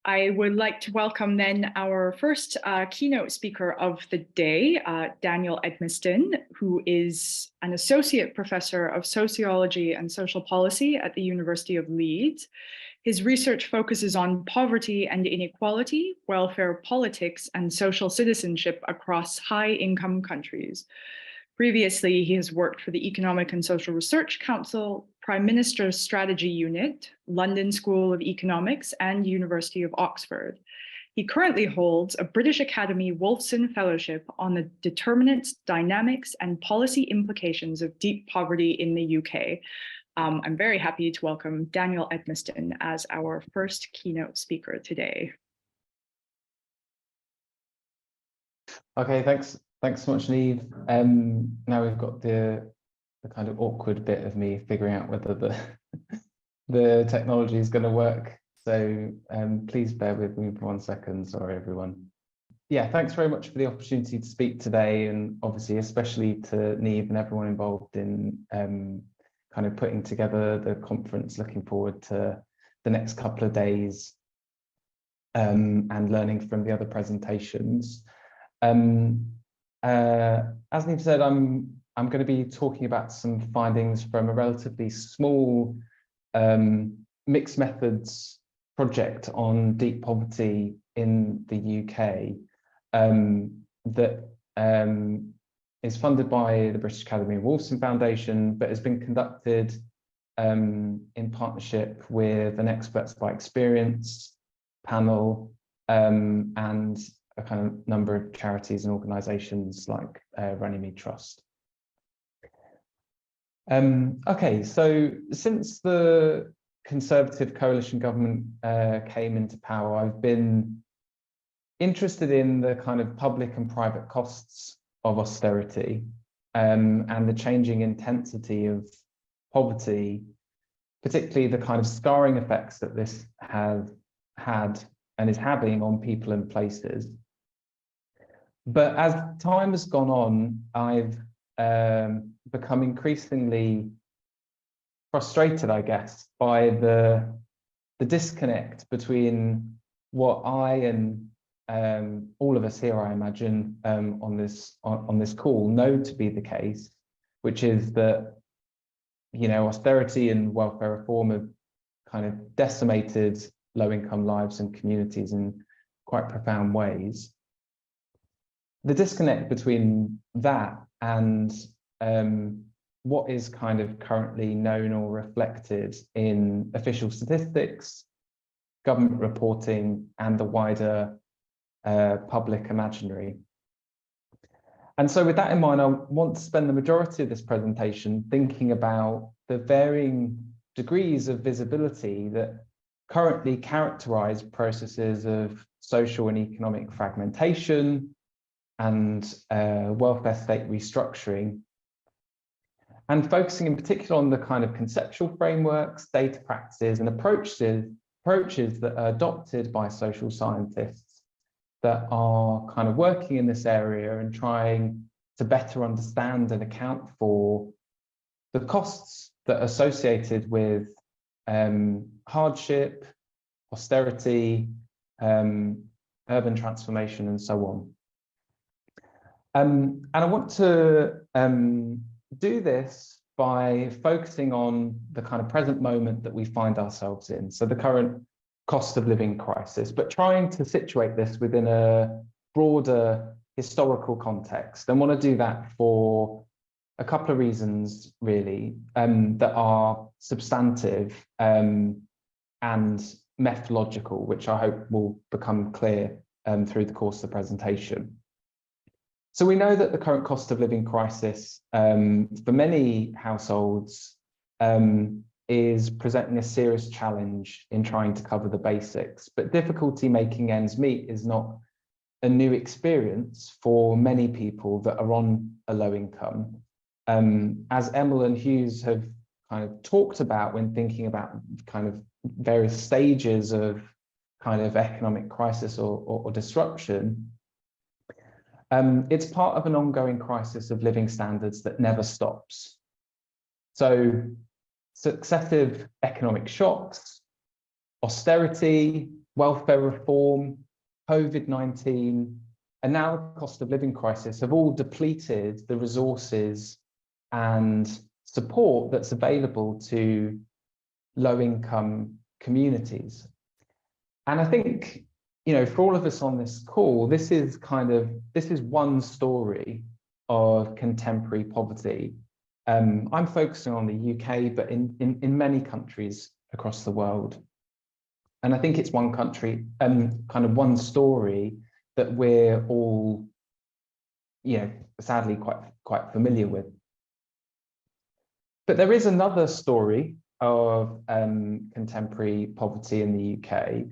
I would like to welcome then our first keynote speaker of the day, Daniel Edmiston, who is an associate professor of sociology and social policy at the University of Leeds. His research focuses on poverty and inequality, welfare politics, and social citizenship across high-income countries. Previously, he has worked for the Economic and Social Research Council, Prime Minister's Strategy Unit, London School of Economics, and University of Oxford. He currently holds a British Academy Wolfson Fellowship on the determinants, dynamics, and policy implications of deep poverty in the UK. I'm very happy to welcome Daniel Edmiston as our first keynote speaker today. Okay, thanks so much, Neve. Now we've got the kind of awkward bit of me figuring out whether the technology is going to work. So please bear with me for 1 second. Sorry, everyone. Yeah, thanks very much for the opportunity to speak today, and obviously especially to Neve and everyone involved in kind of putting together the conference. Looking forward to the next couple of days and learning from the other presentations. As Neve said, I'm going to be talking about some findings from a relatively small mixed methods project on deep poverty in the UK that is funded by the British Academy and Wolfson Foundation, but has been conducted in partnership with an Experts by Experience panel and a kind of number of charities and organisations like Runnymede Trust. Okay, so since the Conservative coalition government came into power, I've been interested in the kind of public and private costs of austerity and the changing intensity of poverty, particularly the kind of scarring effects that this has had and is having on people and places. But as time has gone on, I've become increasingly frustrated, I guess, by the disconnect between what I and all of us here, I imagine, on this call know to be the case, which is that, you know, austerity and welfare reform have kind of decimated low-income lives and communities in quite profound ways. The disconnect between that and what is kind of currently known or reflected in official statistics, government reporting, and the wider public imaginary. And so with that in mind, I want to spend the majority of this presentation thinking about the varying degrees of visibility that currently characterize processes of social and economic fragmentation and welfare state restructuring, and focusing in particular on the kind of conceptual frameworks, data practices, and approaches that are adopted by social scientists that are kind of working in this area and trying to better understand and account for the costs that are associated with hardship, austerity, urban transformation, and so on. And I want to do this by focusing on the kind of present moment that we find ourselves in, so the current cost of living crisis, but trying to situate this within a broader historical context. And want to do that for a couple of reasons, really, that are substantive and methodological, which I hope will become clear through the course of the presentation. So we know that the current cost of living crisis for many households is presenting a serious challenge in trying to cover the basics, but difficulty making ends meet is not a new experience for many people that are on a low income. As Emil and Hughes have kind of talked about when thinking about kind of various stages of kind of economic crisis or disruption, it's part of an ongoing crisis of living standards that never stops. So successive economic shocks, austerity, welfare reform, COVID-19, and now the cost of living crisis have all depleted the resources and support that's available to low-income communities. And I think, for all of us on this call, this is one story of contemporary poverty. I'm focusing on the UK, but in many countries across the world. And I think it's one country, kind of one story that we're all, sadly quite familiar with. But there is another story of contemporary poverty in the UK.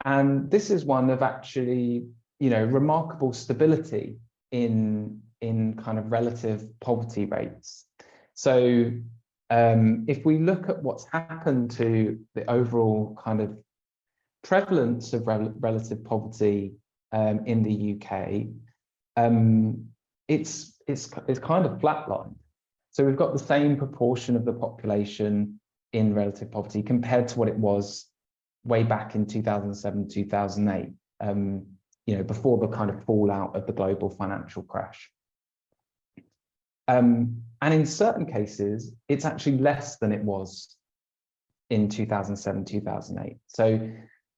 And this is one of actually, remarkable stability in kind of relative poverty rates. So if we look at what's happened to the overall kind of prevalence of relative poverty in the UK, it's kind of flatlined. So we've got the same proportion of the population in relative poverty compared to what it was way back in 2007, 2008, before the kind of fallout of the global financial crash. And in certain cases, it's actually less than it was in 2007, 2008. So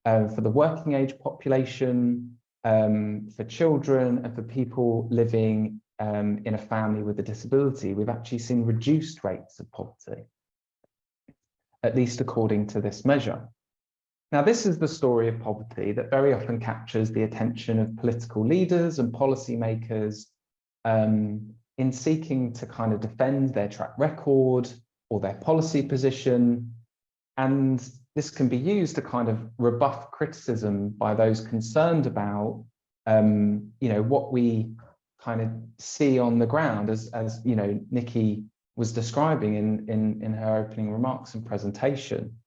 for the working age population, for children, and for people living in a family with a disability, we've actually seen reduced rates of poverty, at least according to this measure. Now, this is the story of poverty that very often captures the attention of political leaders and policymakers in seeking to kind of defend their track record or their policy position. And this can be used to kind of rebuff criticism by those concerned about, what we kind of see on the ground, as Nikki was describing in her opening remarks and presentation,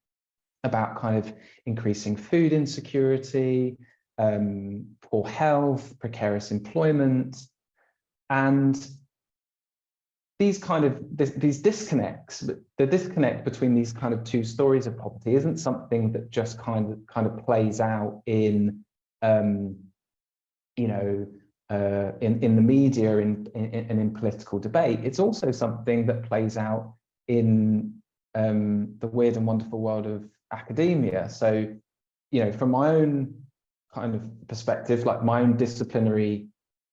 about kind of increasing food insecurity, poor health, precarious employment, and these disconnects, the disconnect between these kind of two stories of poverty isn't something that just kind of plays out in in the media and in political debate. It's also something that plays out in the weird and wonderful world of academia. So, from my own kind of perspective, like my own disciplinary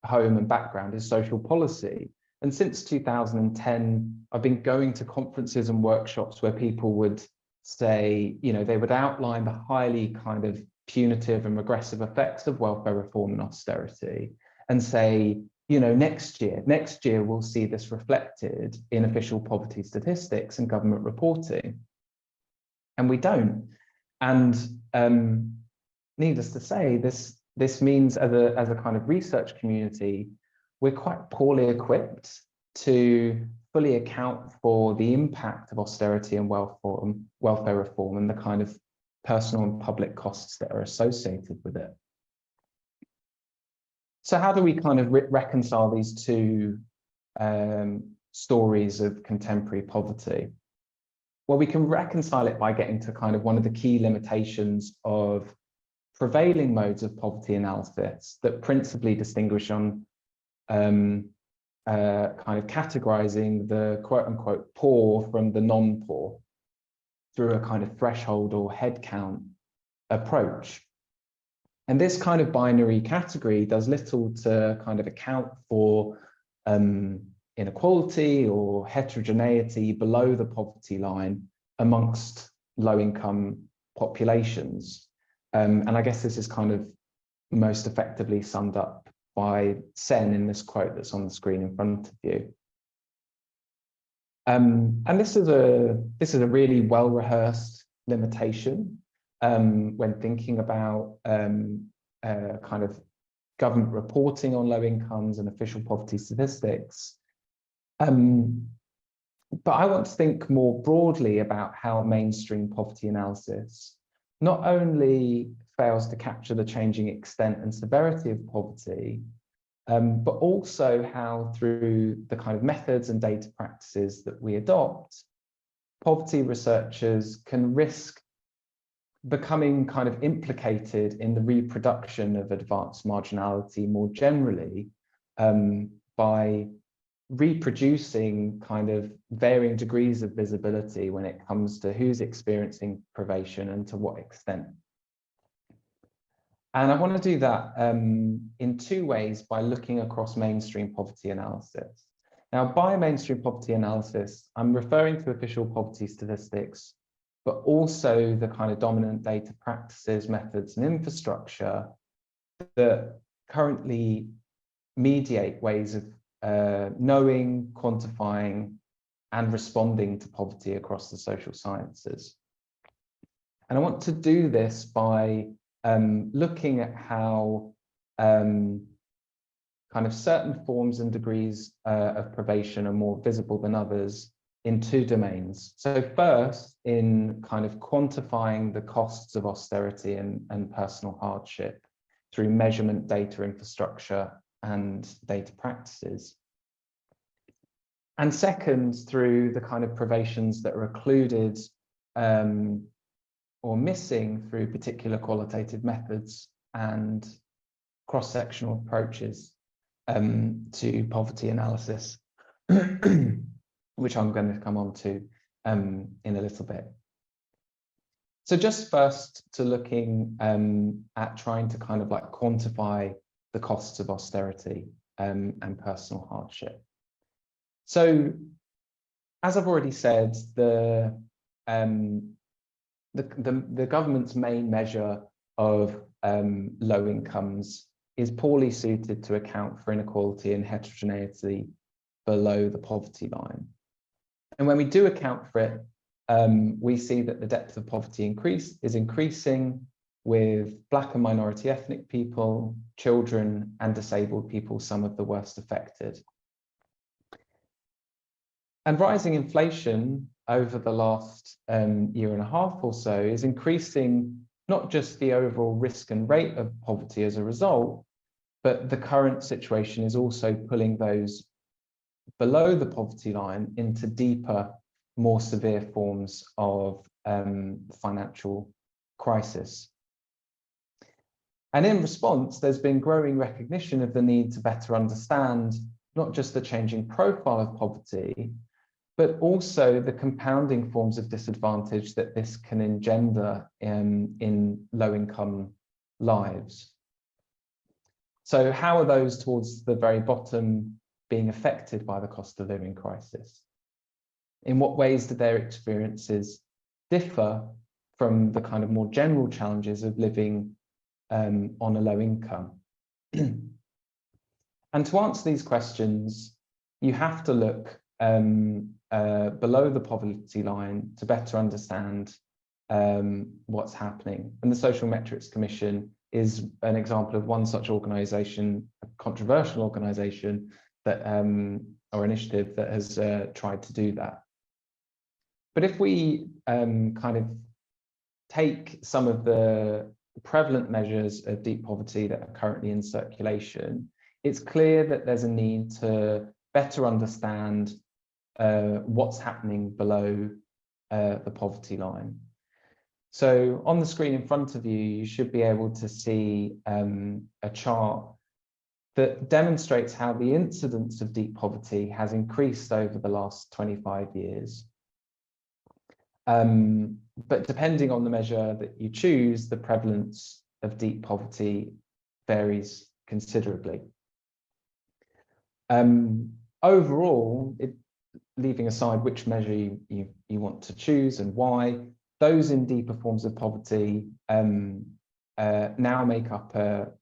home and background is social policy. And since 2010, I've been going to conferences and workshops where people would say, they would outline the highly kind of punitive and regressive effects of welfare reform and austerity and say, next year we'll see this reflected in official poverty statistics and government reporting. And we don't. And needless to say, this means as a kind of research community, we're quite poorly equipped to fully account for the impact of austerity and welfare reform and the kind of personal and public costs that are associated with it. So how do we kind of reconcile these two stories of contemporary poverty? Well, we can reconcile it by getting to kind of one of the key limitations of prevailing modes of poverty analysis that principally distinguish on kind of categorizing the quote unquote poor from the non-poor through a kind of threshold or head count approach. And this kind of binary category does little to kind of account for inequality or heterogeneity below the poverty line amongst low-income populations. And I guess this is kind of most effectively summed up by Sen in this quote that's on the screen in front of you. And this is a really well-rehearsed limitation when thinking about kind of government reporting on low incomes and official poverty statistics. But I want to think more broadly about how mainstream poverty analysis not only fails to capture the changing extent and severity of poverty, but also how through the kind of methods and data practices that we adopt, poverty researchers can risk becoming kind of implicated in the reproduction of advanced marginality more generally by reproducing kind of varying degrees of visibility when it comes to who's experiencing privation and to what extent. And I want to do that in two ways by looking across mainstream poverty analysis. Now, by mainstream poverty analysis, I'm referring to official poverty statistics, but also the kind of dominant data practices, methods, and infrastructure that currently mediate ways of knowing, quantifying, and responding to poverty across the social sciences. And I want to do this by looking at how kind of certain forms and degrees of privation are more visible than others in two domains. So first, in kind of quantifying the costs of austerity and personal hardship through measurement, data infrastructure, and data practices. And second, through the kind of privations that are occluded or missing through particular qualitative methods and cross-sectional approaches to poverty analysis, which I'm going to come on to in a little bit. So just first to looking at trying to kind of like quantify the costs of austerity and personal hardship. So as I've already said, the government's main measure of low incomes is poorly suited to account for inequality and heterogeneity below the poverty line. And when we do account for it, we see that the depth of poverty is increasing, with Black and minority ethnic people, children, and disabled people some of the worst affected. And rising inflation over the last year and a half or so is increasing not just the overall risk and rate of poverty as a result, but the current situation is also pulling those below the poverty line into deeper, more severe forms of financial crisis. And in response, there's been growing recognition of the need to better understand not just the changing profile of poverty, but also the compounding forms of disadvantage that this can engender in low-income lives. So how are those towards the very bottom being affected by the cost of living crisis? In what ways do their experiences differ from the kind of more general challenges of living on a low income? And to answer these questions, you have to look below the poverty line to better understand what's happening. And the Social Metrics Commission is an example of one such organisation, a controversial organisation that or initiative that has tried to do that. But if we kind of take some of the prevalent measures of deep poverty that are currently in circulation, it's clear that there's a need to better understand what's happening below the poverty line. So on the screen in front of you, you should be able to see a chart that demonstrates how the incidence of deep poverty has increased over the last 25 years. But depending on the measure that you choose, the prevalence of deep poverty varies considerably. Overall, leaving aside which measure you want to choose and why, those in deeper forms of poverty now make up a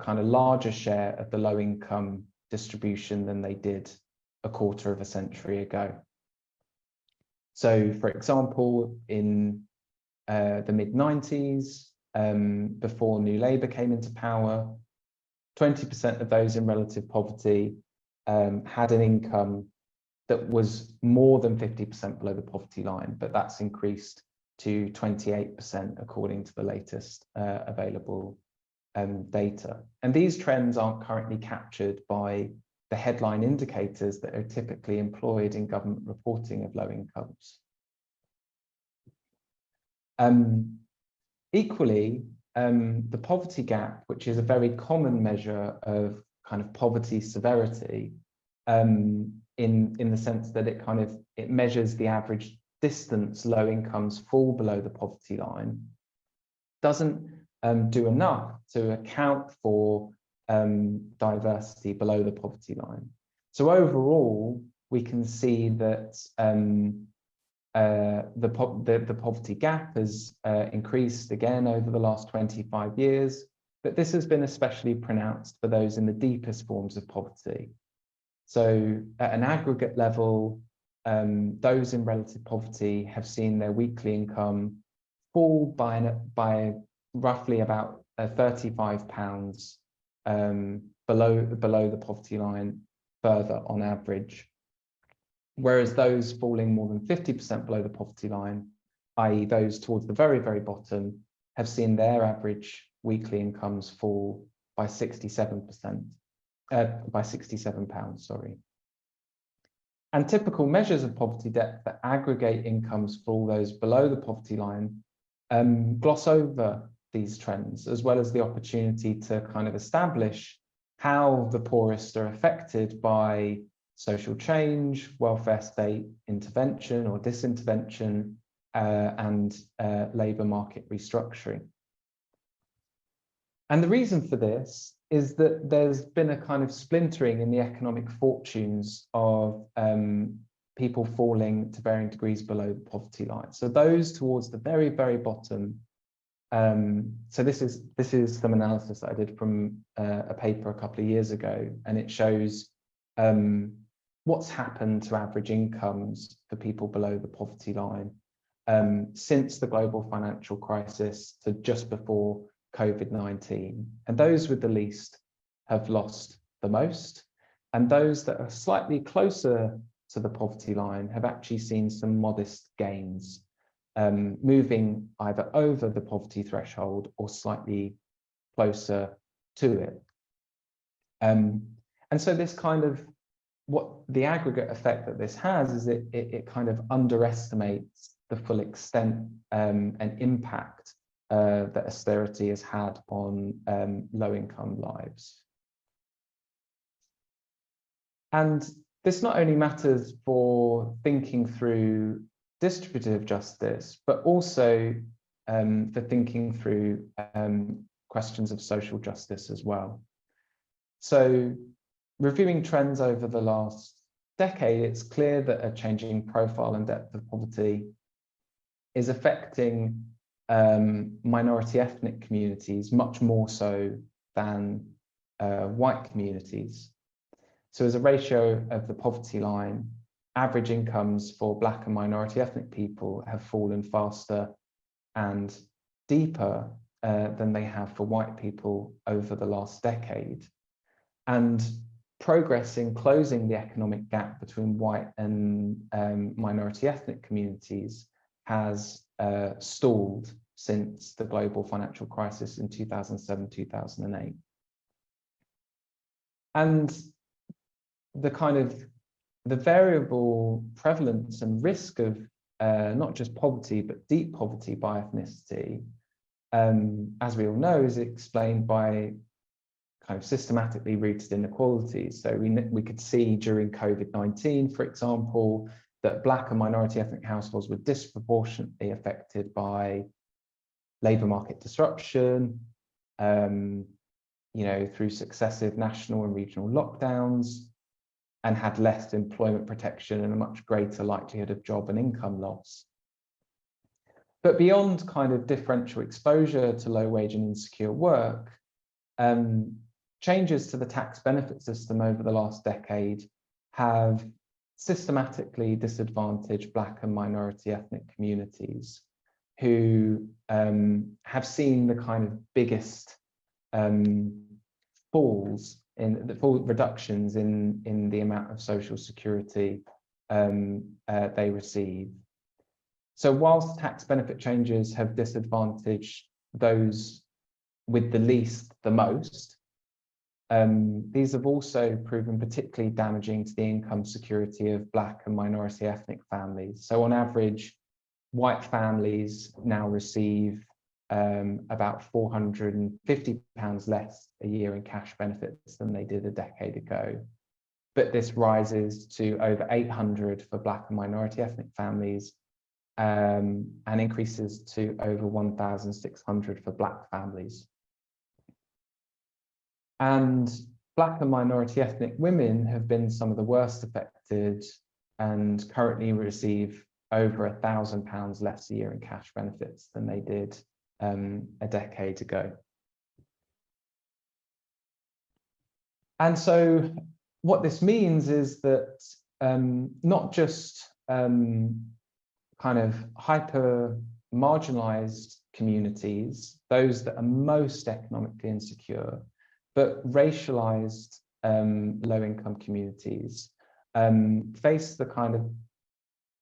kind of larger share of the low income distribution than they did a quarter of a century ago. So, for example, in the mid-90s, before New Labour came into power, 20% of those in relative poverty had an income that was more than 50% below the poverty line, but that's increased to 28% according to the latest available data. And these trends aren't currently captured by the headline indicators that are typically employed in government reporting of low incomes. Equally, the poverty gap, which is a very common measure of kind of poverty severity, in the sense that it measures the average distance low incomes fall below the poverty line, doesn't do enough to account for diversity below the poverty line. So overall, we can see that the poverty gap has increased again over the last 25 years, but this has been especially pronounced for those in the deepest forms of poverty. So at an aggregate level, those in relative poverty have seen their weekly income fall by roughly about £35 below the poverty line further on average. Whereas those falling more than 50% below the poverty line, i.e. those towards the very, very bottom, have seen their average weekly incomes fall by 67%, by £67, sorry. And typical measures of poverty depth that aggregate incomes for all those below the poverty line gloss over these trends, as well as the opportunity to kind of establish how the poorest are affected by social change, welfare state intervention or disintervention, and labour market restructuring. And the reason for this is that there's been a kind of splintering in the economic fortunes of people falling to varying degrees below the poverty line. So those towards the very, very bottom. So this is some analysis that I did from a paper a couple of years ago, and it shows what's happened to average incomes for people below the poverty line since the global financial crisis to just before COVID-19. And those with the least have lost the most, and those that are slightly closer to the poverty line have actually seen some modest gains, moving either over the poverty threshold or slightly closer to it. And so this kind of, what the aggregate effect that this has is it kind of underestimates the full extent and impact that austerity has had on low-income lives. And this not only matters for thinking through distributive justice, but also for thinking through questions of social justice as well. So reviewing trends over the last decade, it's clear that a changing profile and depth of poverty is affecting minority ethnic communities much more so than white communities. So as a ratio of the poverty line, average incomes for Black and minority ethnic people have fallen faster and deeper than they have for white people over the last decade. And progress in closing the economic gap between white and minority ethnic communities has stalled since the global financial crisis in 2007-2008. And the variable prevalence and risk of not just poverty, but deep poverty by ethnicity, as we all know, is explained by kind of systematically rooted inequalities. So we could see during COVID-19, for example, that Black and minority ethnic households were disproportionately affected by labour market disruption, through successive national and regional lockdowns, and had less employment protection and a much greater likelihood of job and income loss. But beyond kind of differential exposure to low wage and insecure work, changes to the tax benefit system over the last decade have systematically disadvantaged Black and minority ethnic communities who have seen the kind of biggest reductions in the amount of social security they receive. So whilst tax benefit changes have disadvantaged those with the least the most, these have also proven particularly damaging to the income security of Black and minority ethnic families. So on average, white families now receive about £450 less a year in cash benefits than they did a decade ago. But this rises to over 800 for Black and minority ethnic families, and increases to over 1,600 for Black families. And Black and minority ethnic women have been some of the worst affected and currently receive over £1,000 less a year in cash benefits than they did a decade ago. And so what this means is that not just kind of hyper marginalized communities, those that are most economically insecure, but racialized low-income communities face the kind of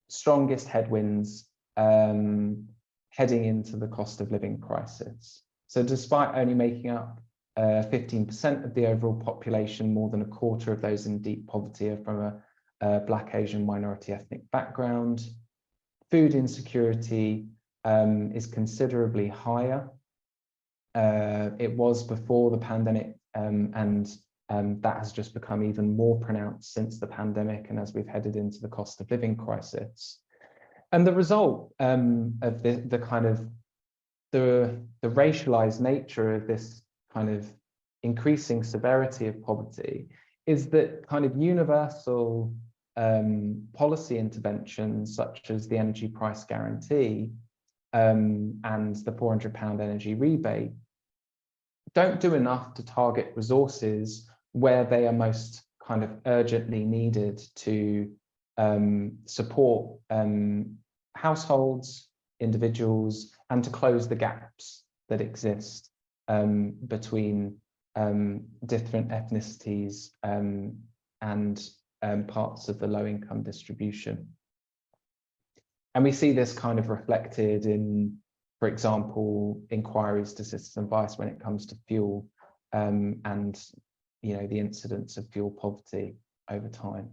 strongest headwinds heading into the cost of living crisis. So despite only making up 15% of the overall population, more than a quarter of those in deep poverty are from a Black, Asian, minority ethnic background. Food insecurity is considerably higher. It was before the pandemic, and that has just become even more pronounced since the pandemic and as we've headed into the cost of living crisis. And the result of the kind of the racialized nature of this kind of increasing severity of poverty is that kind of universal policy interventions such as the energy price guarantee and the £400 energy rebate don't do enough to target resources where they are most kind of urgently needed to support households, individuals, and to close the gaps that exist between different ethnicities and parts of the low-income distribution. And we see this kind of reflected in, for example, inquiries to citizen advice when it comes to fuel and the incidence of fuel poverty over time.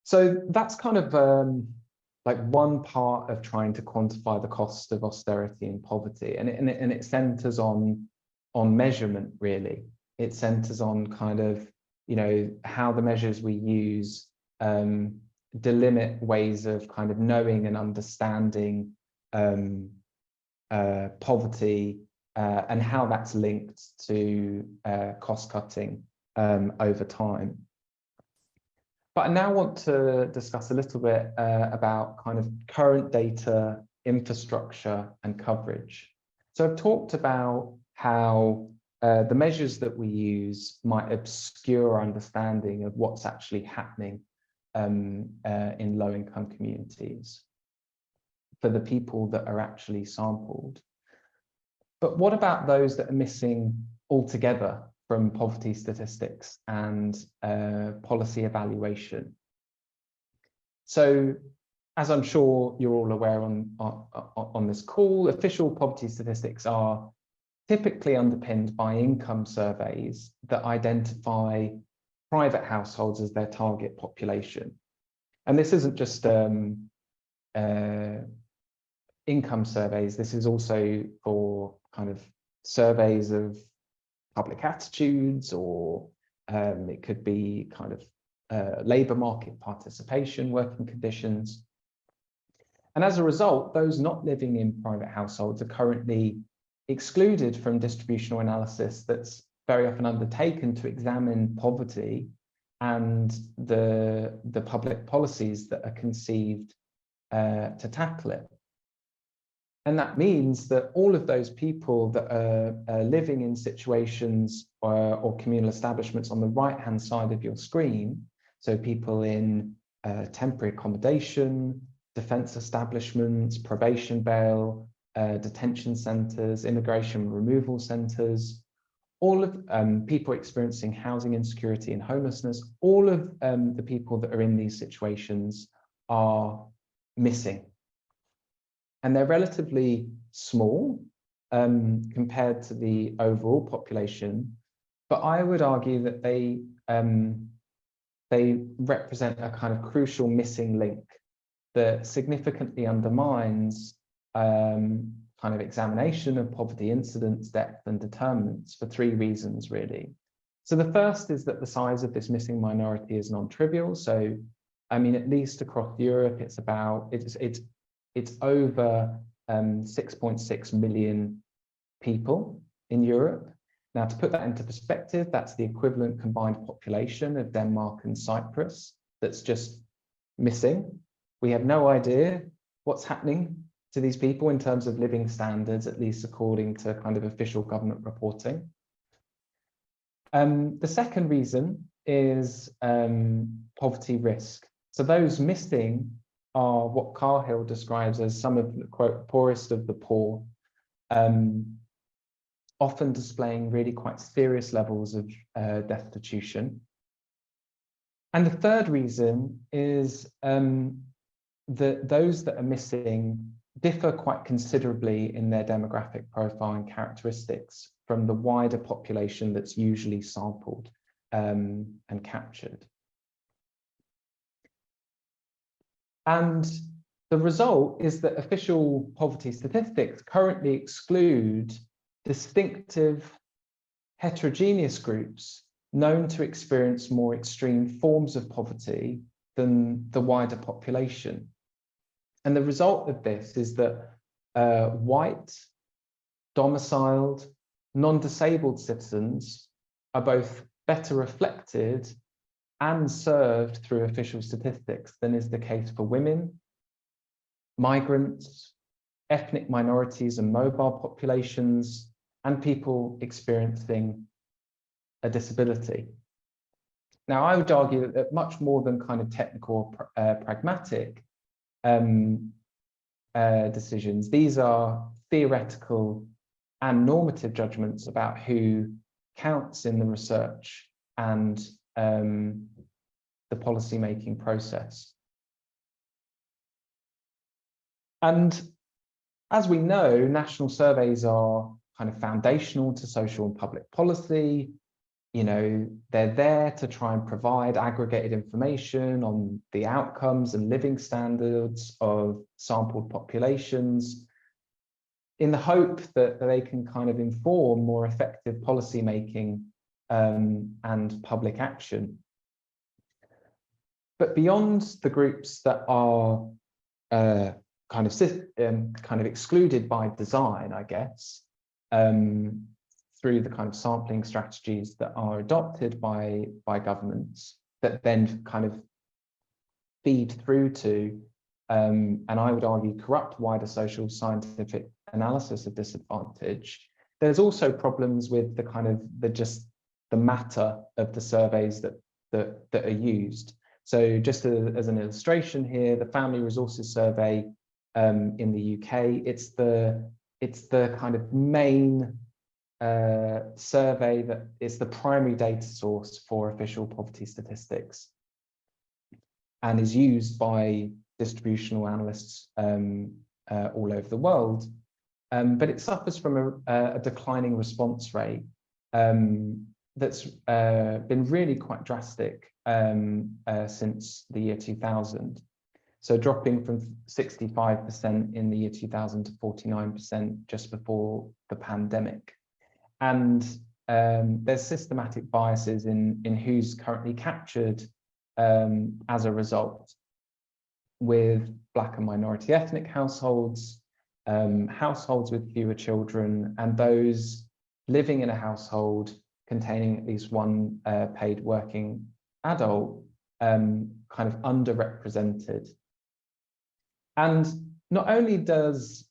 So that's kind of like one part of trying to quantify the cost of austerity and poverty, and it centers on measurement, really. It centers on kind of how the measures we use delimit ways of kind of knowing and understanding poverty and how that's linked to cost cutting over time. But I now want to discuss a little bit about kind of current data, infrastructure, and coverage. So I've talked about how the measures that we use might obscure our understanding of what's actually happening in low-income communities for the people that are actually sampled. But what about those that are missing altogether from poverty statistics and policy evaluation? So, as I'm sure you're all aware on this call, official poverty statistics are typically underpinned by income surveys that identify private households as their target population. And this isn't just income surveys, this is also for kind of surveys of public attitudes, or it could be kind of labour market participation, working conditions. And as a result, those not living in private households are currently excluded from distributional analysis that's very often undertaken to examine poverty and the public policies that are conceived to tackle it. And that means that all of those people that are living in situations or communal establishments on the right-hand side of your screen, so people in temporary accommodation, defence establishments, probation bail, detention centres, immigration removal centres, all of people experiencing housing insecurity and homelessness, all of the people that are in these situations are missing. And they're relatively small compared to the overall population, but I would argue that they represent a kind of crucial missing link that significantly undermines kind of examination of poverty incidence, depth, and determinants for three reasons, really. So the first is that the size of this missing minority is non-trivial. So, I mean, at least across Europe, it's over 6.6 million people in Europe. Now, to put that into perspective, that's the equivalent combined population of Denmark and Cyprus that's just missing. We have no idea what's happening to these people in terms of living standards, at least according to kind of official government reporting. The second reason is poverty risk. So those missing are what Cahill describes as some of the, quote, poorest of the poor, often displaying really quite serious levels of destitution. And the third reason is that those that are missing differ quite considerably in their demographic profile and characteristics from the wider population that's usually sampled and captured. And the result is that official poverty statistics currently exclude distinctive heterogeneous groups known to experience more extreme forms of poverty than the wider population. And the result of this is that white, domiciled, non-disabled citizens are both better reflected and served through official statistics than is the case for women, migrants, ethnic minorities and mobile populations, and people experiencing a disability. Now, I would argue that much more than kind of technical or pragmatic decisions, these are theoretical and normative judgments about who counts in the research and the policy-making process. And as we know, national surveys are kind of foundational to social and public policy. You know, they're there to try and provide aggregated information on the outcomes and living standards of sampled populations in the hope that they can kind of inform more effective policy making and public action. But beyond the groups that are kind of excluded by design, I guess, through the kind of sampling strategies that are adopted by governments that then kind of feed through to, and I would argue, corrupt wider social scientific analysis of disadvantage. There's also problems with the kind of the matter of the surveys that are used. So just as an illustration here, the Family Resources Survey in the UK, it's the kind of main survey that is the primary data source for official poverty statistics and is used by distributional analysts all over the world. But it suffers from a declining response rate that's been really quite drastic since the year 2000. So dropping from 65% in the year 2000 to 49% just before the pandemic. And there's systematic biases in who's currently captured as a result, with Black and minority ethnic households, households with fewer children, and those living in a household containing at least one paid working adult kind of underrepresented. And not only does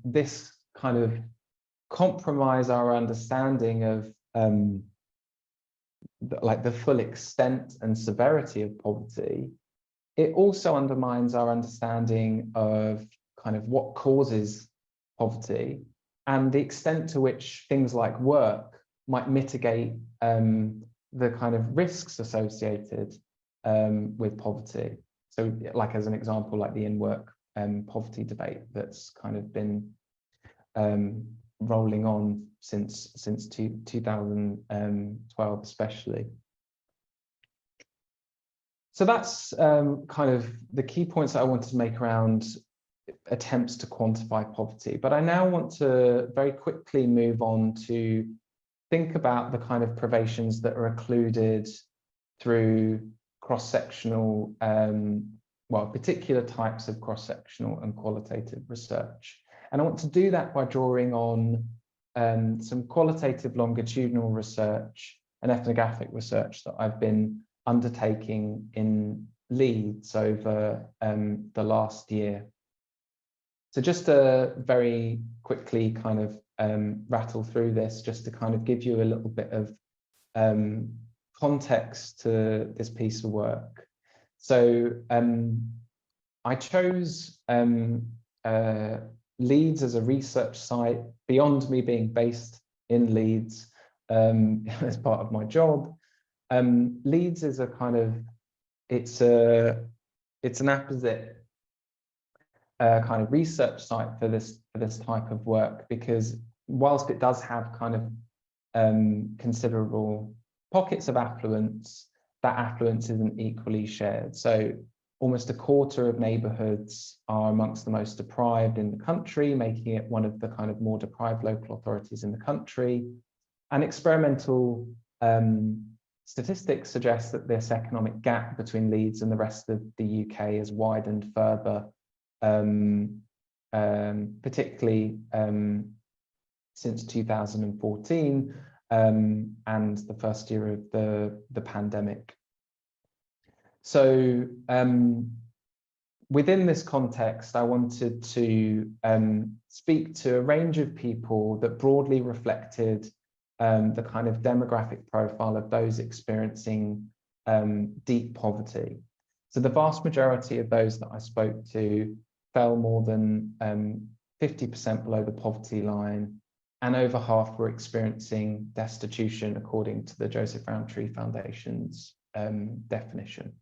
this kind of compromise our understanding of the full extent and severity of poverty, it also undermines our understanding of kind of what causes poverty and the extent to which things like work might mitigate the kind of risks associated with poverty. So like as an example, like the in-work poverty debate that's kind of been rolling on since 2012 especially. So that's kind of the key points that I wanted to make around attempts to quantify poverty. But I now want to very quickly move on to think about the kind of privations that are occluded through cross-sectional, well, particular types of cross-sectional and qualitative research. And I want to do that by drawing on some qualitative longitudinal research and ethnographic research that I've been undertaking in Leeds over the last year. So just to very quickly kind of rattle through this, just to kind of give you a little bit of context to this piece of work. So I chose Leeds as a research site beyond me being based in Leeds as part of my job. Leeds is a kind of, it's an apposite kind of research site for this type of work, because whilst it does have kind of considerable pockets of affluence, that affluence isn't equally shared. So almost a quarter of neighbourhoods are amongst the most deprived in the country, making it one of the kind of more deprived local authorities in the country. And experimental statistics suggest that this economic gap between Leeds and the rest of the UK has widened further, particularly since 2014 and the first year of the pandemic. So within this context, I wanted to speak to a range of people that broadly reflected the kind of demographic profile of those experiencing deep poverty. So the vast majority of those that I spoke to fell more than 50% below the poverty line, and over half were experiencing destitution according to the Joseph Rowntree Foundation's definition.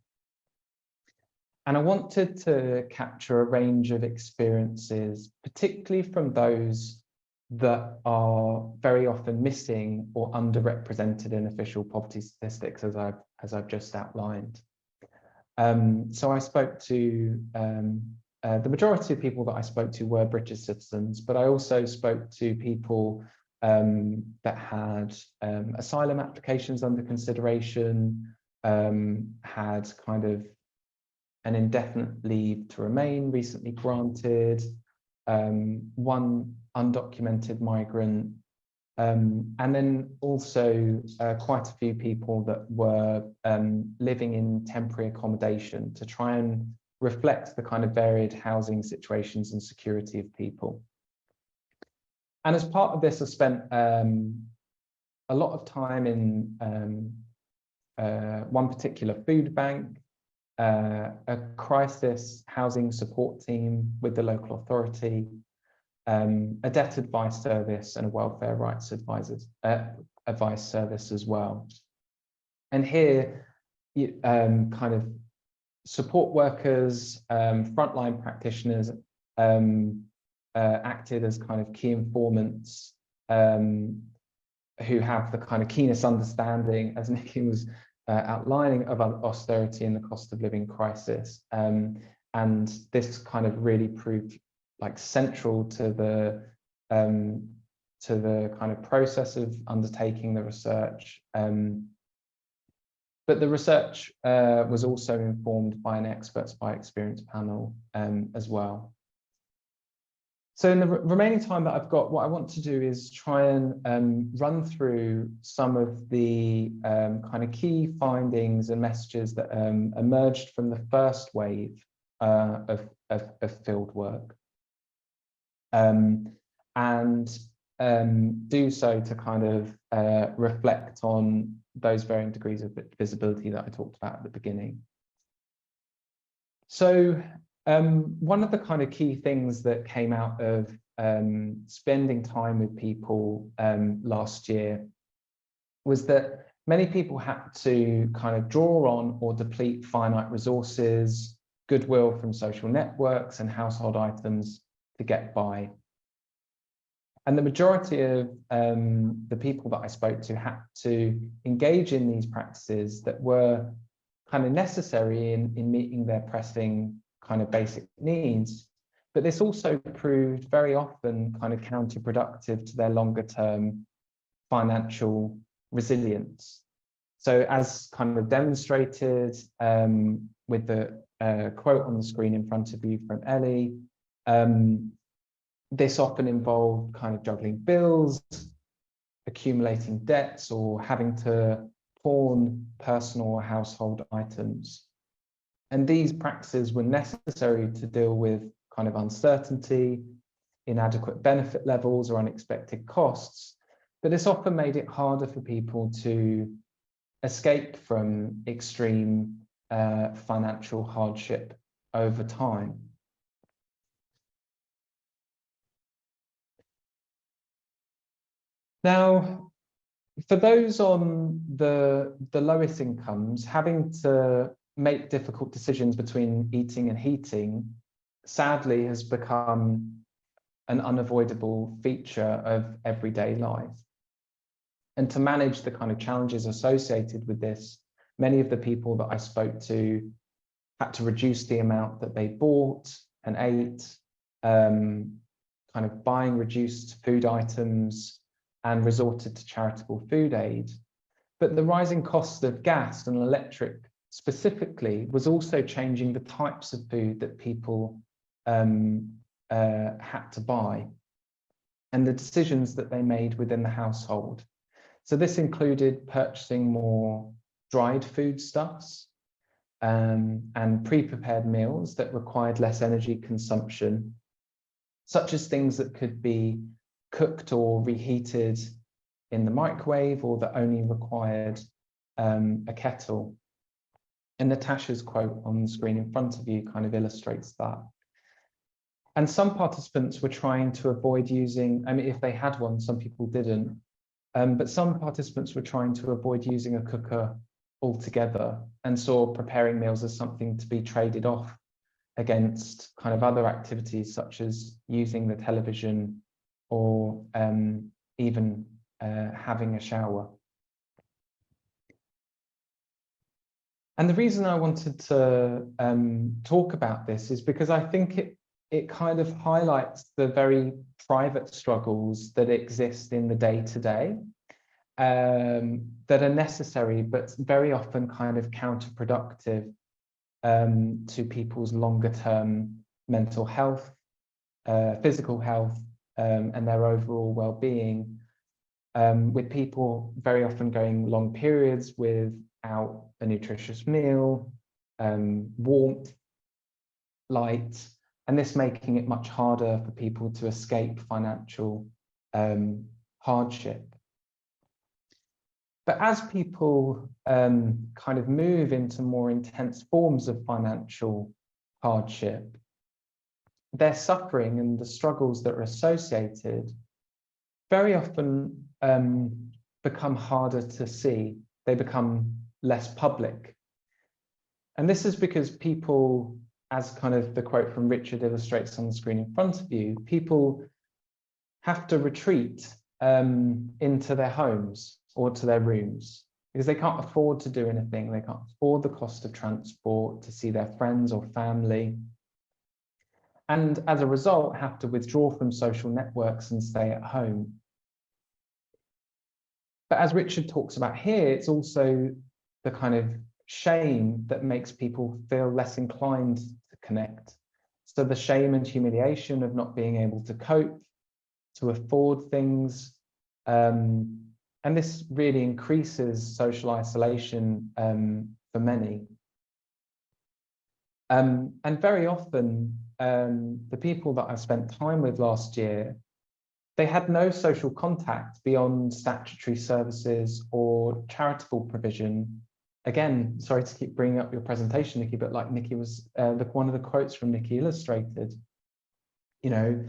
And I wanted to capture a range of experiences, particularly from those that are very often missing or underrepresented in official poverty statistics, as I've just outlined. So I spoke to, the majority of people that I spoke to were British citizens, but I also spoke to people that had asylum applications under consideration, had kind of an indefinite leave to remain recently granted, one undocumented migrant, and then also quite a few people that were living in temporary accommodation to try and reflect the kind of varied housing situations and security of people. And as part of this, I spent a lot of time in one particular food bank, a crisis housing support team with the local authority, a debt advice service, and a welfare rights advice service as well. And here, kind of support workers, frontline practitioners acted as kind of key informants who have the kind of keenest understanding, as Nikki was outlining, of austerity and the cost of living crisis. And this kind of really proved like central to the kind of process of undertaking the research. But the research was also informed by an experts by experience panel as well. So in the remaining time that I've got, what I want to do is try and run through some of the kind of key findings and messages that emerged from the first wave of field work. And do so to kind of reflect on those varying degrees of visibility that I talked about at the beginning. So one of the kind of key things that came out of spending time with people last year was that many people had to kind of draw on or deplete finite resources, goodwill from social networks and household items to get by. And the majority of the people that I spoke to had to engage in these practices that were kind of necessary in meeting their pressing kind of basic needs, But this also proved very often kind of counterproductive to their longer term financial resilience. So as kind of demonstrated with the quote on the screen in front of you from Ellie, this often involved kind of juggling bills, accumulating debts, or having to pawn personal or household items. And these practices were necessary to deal with kind of uncertainty, inadequate benefit levels, or unexpected costs. But this often made it harder for people to escape from extreme financial hardship over time. Now, for those on the lowest incomes, having to make difficult decisions between eating and heating, sadly, has become an unavoidable feature of everyday life. And to manage the kind of challenges associated with this, many of the people that I spoke to had to reduce the amount that they bought and ate, kind of buying reduced food items, and resorted to charitable food aid. But the rising cost of gas and electric specifically was also changing the types of food that people had to buy and the decisions that they made within the household. So this included purchasing more dried foodstuffs and pre-prepared meals that required less energy consumption, such as things that could be cooked or reheated in the microwave, or that only required a kettle. And Natasha's quote on the screen in front of you kind of illustrates that. And some participants were trying to avoid using, I mean, if they had one, some people didn't, but some participants were trying to avoid using a cooker altogether and saw preparing meals as something to be traded off against kind of other activities such as using the television or even having a shower. And the reason I wanted to talk about this is because I think it kind of highlights the very private struggles that exist in the day-to-day, that are necessary, but very often kind of counterproductive to people's longer-term mental health, physical health, and their overall well-being, with people very often going long periods without a nutritious meal, warmth, light, and this making it much harder for people to escape financial hardship. But as people kind of move into more intense forms of financial hardship, their suffering and the struggles that are associated very often become harder to see. They become less public. And this is because people, as kind of the quote from Richard illustrates on the screen in front of you, people have to retreat into their homes or to their rooms because they can't afford to do anything. They can't afford the cost of transport to see their friends or family. And as a result, have to withdraw from social networks and stay at home. But as Richard talks about here, it's also the kind of shame that makes people feel less inclined to connect. So the shame and humiliation of not being able to cope, to afford things, and this really increases social isolation for many. And very often, the people that I spent time with last year, they had no social contact beyond statutory services or charitable provision. Again, sorry to keep bringing up your presentation, Nikki, but like Nikki was, one of the quotes from Nikki illustrated, you know,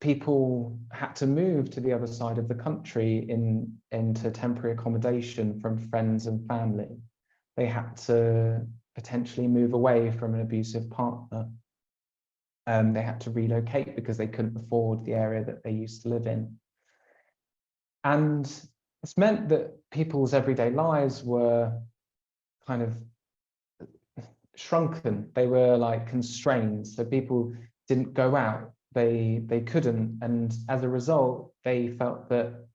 people had to move to the other side of the country into temporary accommodation from friends and family. They had to potentially move away from an abusive partner. They had to relocate because they couldn't afford the area that they used to live in. And this meant that people's everyday lives were kind of shrunken. They were like constrained. So people didn't go out. They couldn't. And as a result, they felt that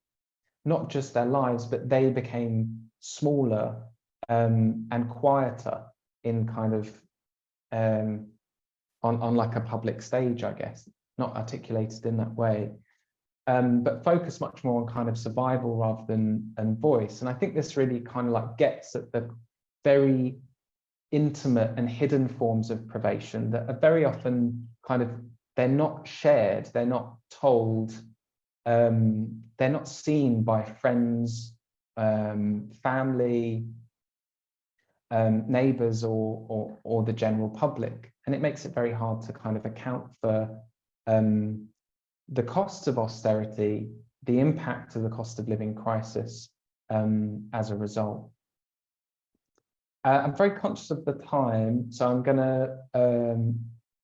not just their lives, but they became smaller and quieter in kind of on like a public stage, I guess, not articulated in that way, but focus much more on kind of survival rather than voice. And I think this really kind of like gets at the very intimate and hidden forms of privation that are very often kind of, they're not shared, they're not told, they're not seen by friends, family, neighbors, or the general public. And it makes it very hard to kind of account for the costs of austerity, the impact of the cost of living crisis as a result. I'm very conscious of the time, so I'm going to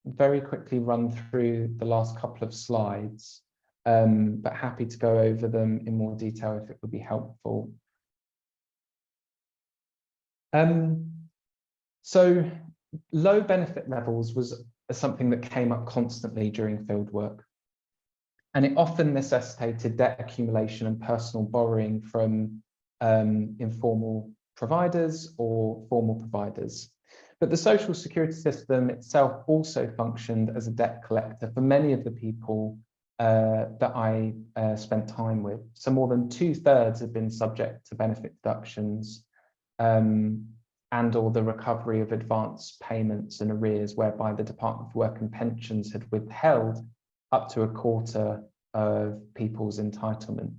very quickly run through the last couple of slides, but happy to go over them in more detail if it would be helpful. So low benefit levels was something that came up constantly during fieldwork, and it often necessitated debt accumulation and personal borrowing from informal providers or formal providers. But the social security system itself also functioned as a debt collector for many of the people that I spent time with. So more than 2/3 have been subject to benefit deductions and or the recovery of advance payments and arrears, whereby the Department for Work and Pensions had withheld up to 1/4 of people's entitlement.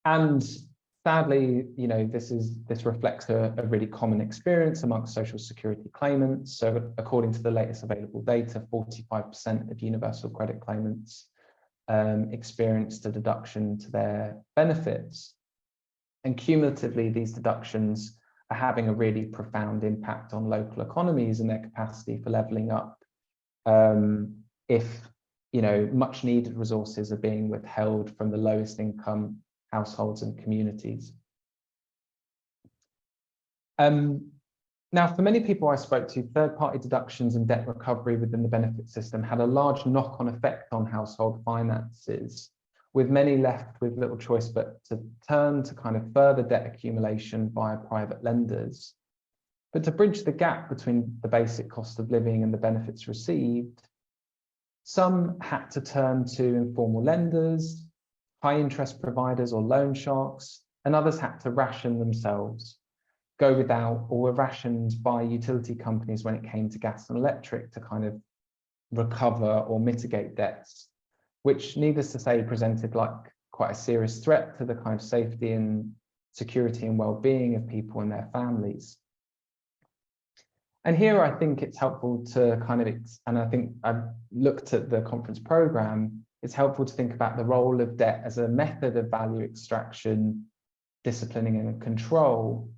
And sadly, you know, this reflects a really common experience amongst social security claimants. So according to the latest available data, 45% of universal credit claimants experienced a deduction to their benefits. And cumulatively, these deductions are having a really profound impact on local economies and their capacity for levelling up if, you know, much needed resources are being withheld from the lowest income households and communities. Now, for many people I spoke to, third-party deductions and debt recovery within the benefit system had a large knock-on effect on household finances, with many left with little choice but to turn to kind of further debt accumulation via private lenders. But to bridge the gap between the basic cost of living and the benefits received, some had to turn to informal lenders, high interest providers or loan sharks, and others had to ration themselves, go without, or were rationed by utility companies when it came to gas and electric to kind of recover or mitigate debts, which, needless to say, presented like quite a serious threat to the kind of safety and security and well-being of people and their families. And here I think it's helpful to kind of, and I think I've looked at the conference program, it's helpful to think about the role of debt as a method of value extraction, disciplining and control,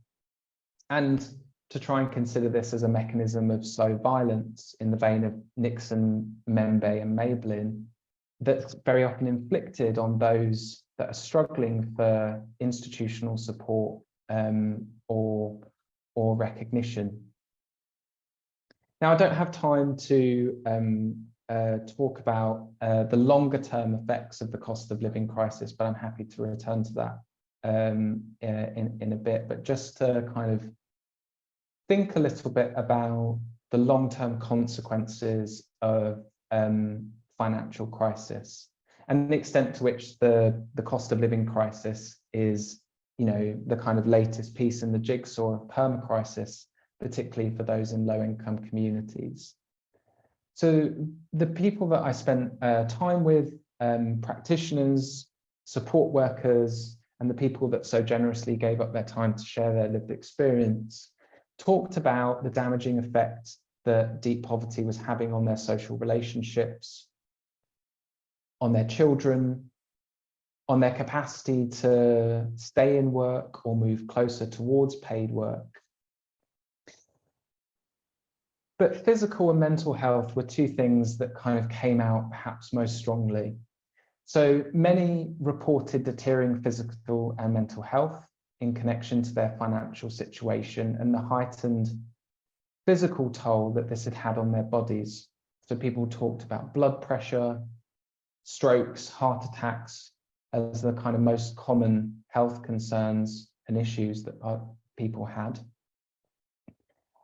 and to try and consider this as a mechanism of slow violence in the vein of Nixon, Membe and Mablin, that's very often inflicted on those that are struggling for institutional support or recognition. Now, I don't have time to talk about the longer term effects of the cost of living crisis, but I'm happy to return to that in a bit. But just to kind of think a little bit about the long-term consequences of financial crisis and the extent to which the cost of living crisis is, you know, the kind of latest piece in the jigsaw of permacrisis, particularly for those in low-income communities. So the people that I spent time with, practitioners, support workers, and the people that so generously gave up their time to share their lived experience, talked about the damaging effect that deep poverty was having on their social relationships, on their children, on their capacity to stay in work or move closer towards paid work. But physical and mental health were two things that kind of came out perhaps most strongly. So many reported deteriorating physical and mental health in connection to their financial situation and the heightened physical toll that this had had on their bodies. So people talked about blood pressure, strokes, heart attacks as the kind of most common health concerns and issues that people had.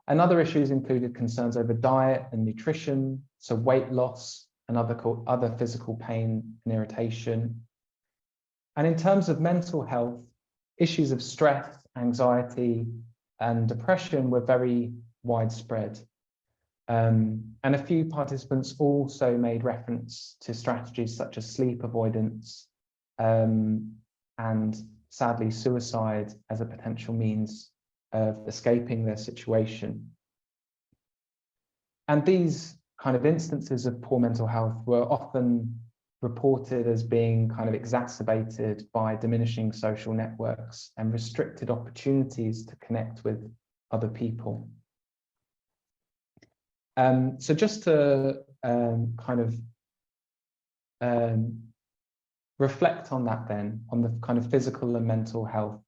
And other issues included concerns over diet and nutrition, so weight loss and other physical pain and irritation. And in terms of mental health, issues of stress, anxiety, and depression were very widespread. And a few participants also made reference to strategies such as sleep avoidance and sadly suicide as a potential means of escaping their situation. And these kind of instances of poor mental health were often reported as being kind of exacerbated by diminishing social networks and restricted opportunities to connect with other people. So just to reflect on that then, on the kind of physical and mental health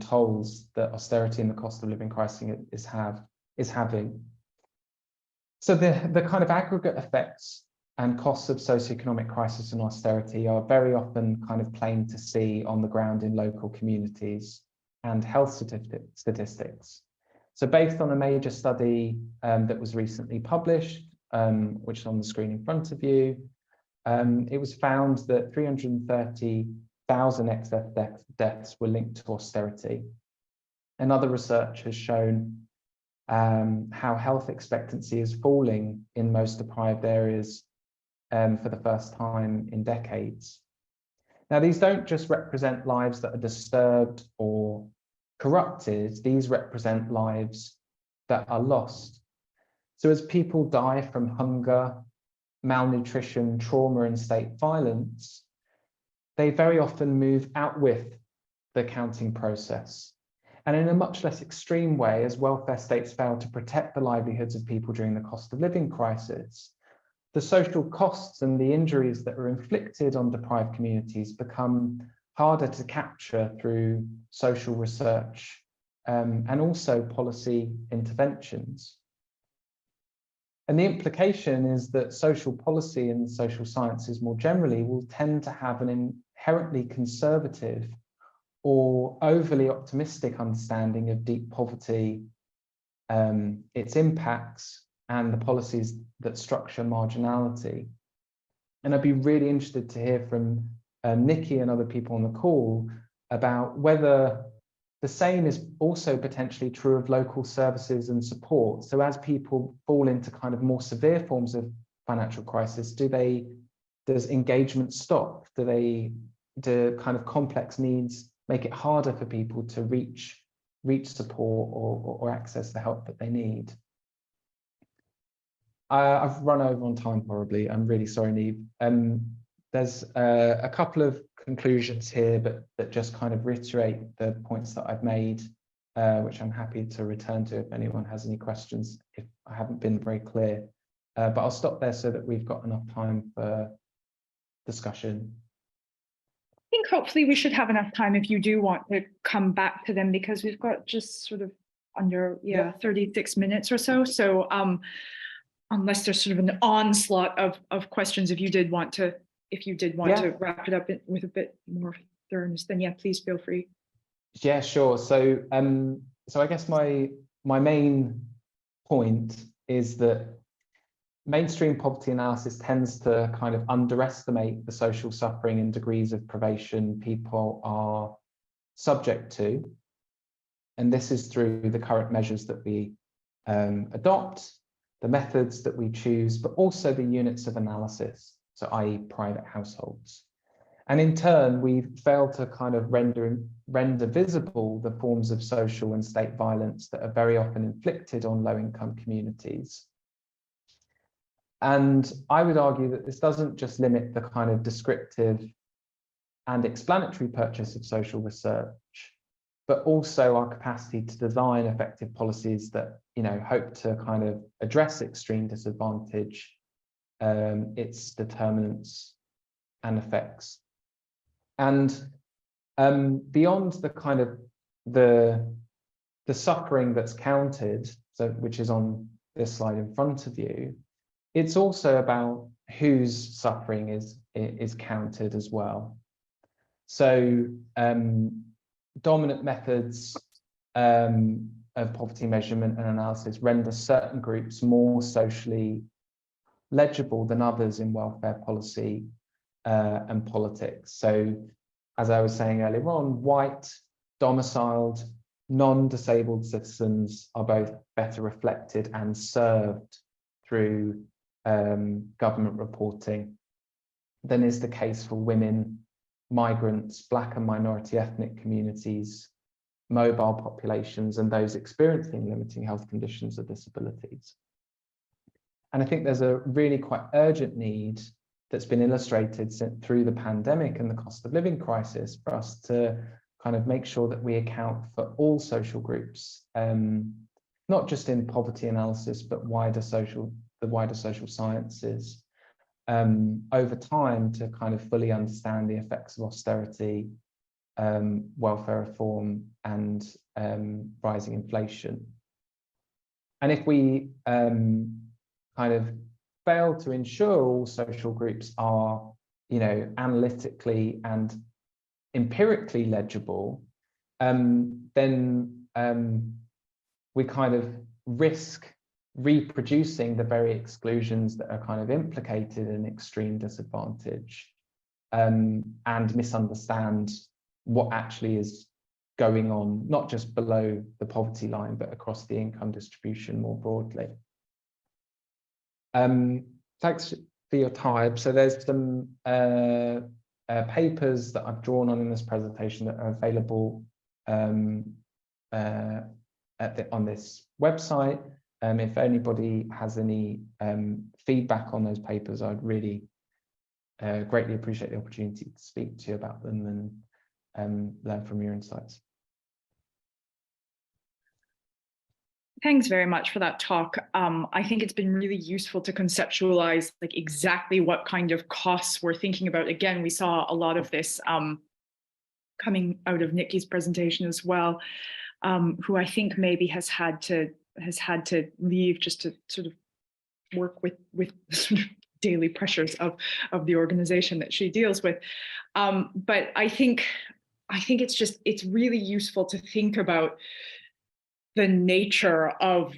tolls that austerity and the cost of living crisis is having. So the kind of aggregate effects and costs of socioeconomic crisis and austerity are very often kind of plain to see on the ground in local communities and health statistics. So based on a major study that was recently published, which is on the screen in front of you, it was found that 330,000 excess deaths were linked to austerity. And other research has shown how health expectancy is falling in most deprived areas for the first time in decades. Now, these don't just represent lives that are disturbed or corrupted, these represent lives that are lost. So as people die from hunger, malnutrition, trauma, and state violence, they very often move out with the counting process. And in a much less extreme way, as welfare states fail to protect the livelihoods of people during the cost of living crisis, the social costs and the injuries that are inflicted on deprived communities become harder to capture through social research and also policy interventions. And the implication is that social policy and social sciences more generally will tend to have an inherently conservative or overly optimistic understanding of deep poverty, its impacts, and the policies that structure marginality. And I'd be really interested to hear from Nikki and other people on the call about whether the same is also potentially true of local services and support. So as people fall into kind of more severe forms of financial crisis, does engagement stop? Do kind of complex needs make it harder for people to reach support or access the help that they need? I've run over on time horribly. I'm really sorry, Neve. There's a couple of conclusions here, but that just kind of reiterate the points that I've made, which I'm happy to return to if anyone has any questions, if I haven't been very clear. But I'll stop there so that we've got enough time for discussion. I think hopefully we should have enough time if you do want to come back to them, because we've got just sort of under 36 minutes or so. So unless there's sort of an onslaught of questions, if you did want to wrap it up with a bit more thoroughness, then yeah, please feel free. Yeah, sure. So I guess my main point is that mainstream poverty analysis tends to kind of underestimate the social suffering and degrees of privation people are subject to. And this is through the current measures that we adopt, the methods that we choose, but also the units of analysis, so i.e. private households. And in turn, we fail to kind of render visible the forms of social and state violence that are very often inflicted on low-income communities. And I would argue that this doesn't just limit the kind of descriptive and explanatory purchase of social research, but also our capacity to design effective policies that, hope to kind of address extreme disadvantage, its determinants and effects. And beyond the kind of the suffering that's counted, so which is on this slide in front of you, it's also about whose suffering is counted as well. So dominant methods of poverty measurement and analysis render certain groups more socially legible than others in welfare policy and politics. So, as I was saying earlier on, white, domiciled, non-disabled citizens are both better reflected and served through government reporting than is the case for women, migrants, Black and minority ethnic communities, mobile populations, and those experiencing limiting health conditions or disabilities. And I think there's a really quite urgent need that's been illustrated through the pandemic and the cost of living crisis for us to kind of make sure that we account for all social groups, not just in poverty analysis, but the wider social sciences, over time, to kind of fully understand the effects of austerity, welfare reform, and rising inflation. And if we kind of fail to ensure all social groups are, analytically and empirically legible, then we kind of risk reproducing the very exclusions that are kind of implicated in extreme disadvantage, and misunderstand what actually is going on, not just below the poverty line, but across the income distribution more broadly. Thanks for your time. So there's some papers that I've drawn on in this presentation that are available on this website. If anybody has any feedback on those papers, I'd really greatly appreciate the opportunity to speak to you about them and learn from your insights. Thanks very much for that talk. I think it's been really useful to conceptualize like exactly what kind of costs we're thinking about. Again, we saw a lot of this coming out of Nikki's presentation as well, who I think maybe has had to leave just to sort of work with sort of daily pressures of the organization that she deals with. But I think it's really useful to think about the nature of,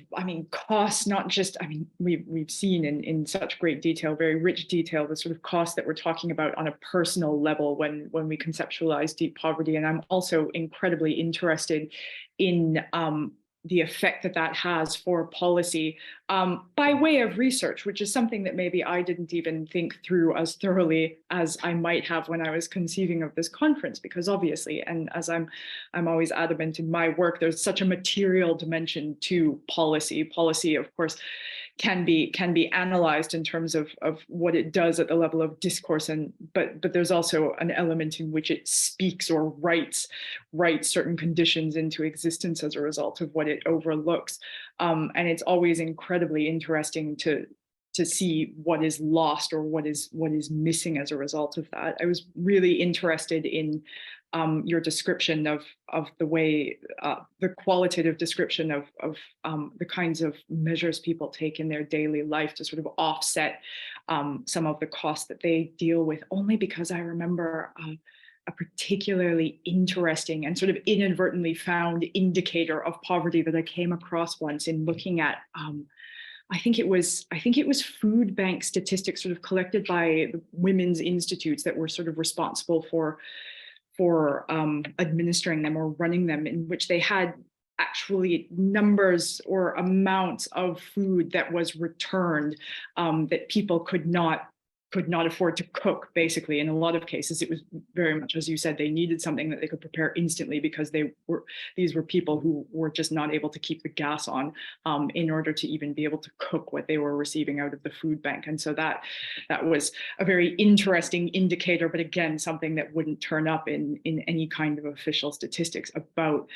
costs, not just, we've seen in such great detail, very rich detail, the sort of costs that we're talking about on a personal level when we conceptualize deep poverty. And I'm also incredibly interested in the effect that has for policy by way of research, which is something that maybe I didn't even think through as thoroughly as I might have when I was conceiving of this conference, because obviously, and as I'm always adamant in my work, there's such a material dimension to policy. Policy, of course, can be analyzed in terms of what it does at the level of discourse, but there's also an element in which it speaks or writes certain conditions into existence as a result of what it overlooks, and it's always incredibly interesting to see what is lost or what is missing as a result of that. I was really interested in your description of the way, the qualitative description of the kinds of measures people take in their daily life to sort of offset some of the costs that they deal with, only because I remember a particularly interesting and sort of inadvertently found indicator of poverty that I came across once in looking at I think it was food bank statistics sort of collected by the women's institutes that were sort of responsible for administering them or running them, in which they had actually numbers or amounts of food that was returned that people could not afford to cook. Basically, in a lot of cases, it was very much, as you said, they needed something that they could prepare instantly because these were people who were just not able to keep the gas on in order to even be able to cook what they were receiving out of the food bank. And so that was a very interesting indicator, but again, something that wouldn't turn up in any kind of official statistics about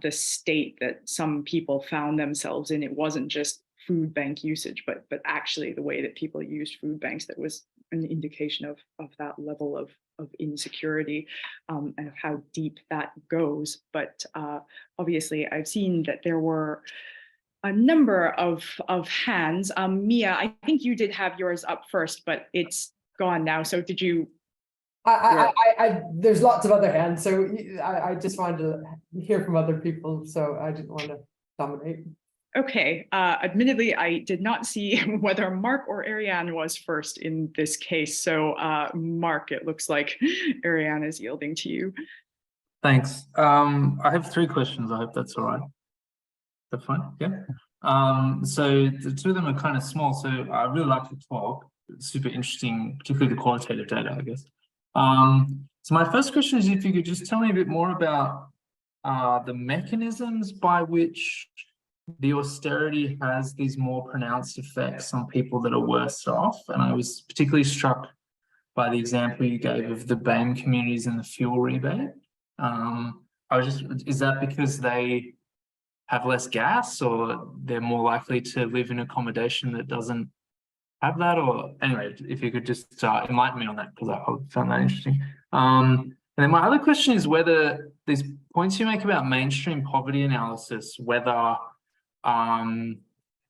the state that some people found themselves in. It wasn't just food bank usage, but actually the way that people used food banks that was an indication of that level of insecurity and of how deep that goes. But obviously I've seen that there were a number of hands. Mia, I think you did have yours up first, but it's gone now. So did you? There's lots of other hands, so I just wanted to hear from other people, so I didn't want to dominate. Okay, admittedly, I did not see whether Mark or Ariane was first in this case. So Mark, it looks like Ariane is yielding to you. Thanks. I have 3 questions. I hope that's all right. That's fine, yeah. So the 2 of them are kind of small, so I really like to talk. It's super interesting, particularly the qualitative data, I guess. So my first question is if you could just tell me a bit more about the mechanisms by which the austerity has these more pronounced effects on people that are worse off. And I was particularly struck by the example you gave of the BAME communities and the fuel rebate. Is that because they have less gas, or they're more likely to live in accommodation that doesn't have that? Or anyway, if you could just enlighten me on that, because I found that interesting. And then my other question is whether these points you make about mainstream poverty analysis, whether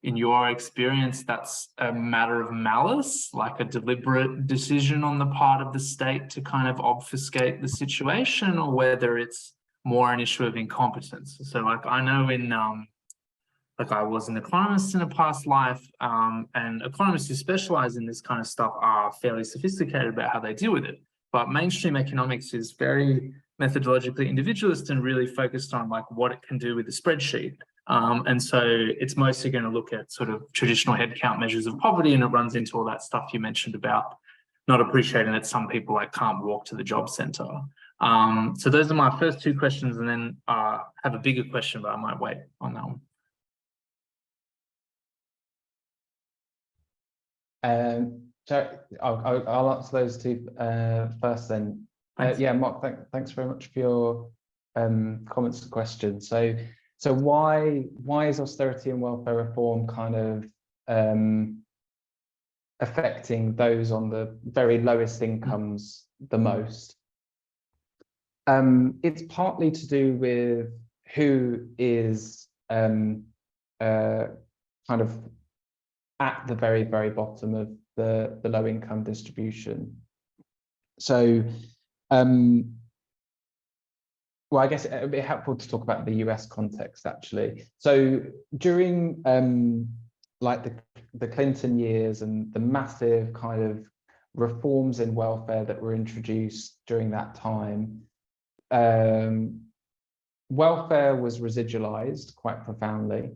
in your experience that's a matter of malice, like a deliberate decision on the part of the state to kind of obfuscate the situation, or whether it's more an issue of incompetence. So like I know in like I was an economist in a past life, and economists who specialize in this kind of stuff are fairly sophisticated about how they deal with it. But mainstream economics is very methodologically individualist and really focused on like what it can do with a spreadsheet. And so it's mostly going to look at sort of traditional headcount measures of poverty, and it runs into all that stuff you mentioned about not appreciating that some people like can't walk to the job centre. So those are my first 2 questions, and then I have a bigger question, but I might wait on that one. So I'll answer those 2 first then. Yeah, Mark, thanks very much for your comments and questions. So why is austerity and welfare reform kind of affecting those on the very lowest incomes the most? It's partly to do with who is kind of at the very, very bottom of the low income distribution. So well, I guess it would be helpful to talk about the US context, actually. So during like the Clinton years and the massive kind of reforms in welfare that were introduced during that time, welfare was residualized quite profoundly.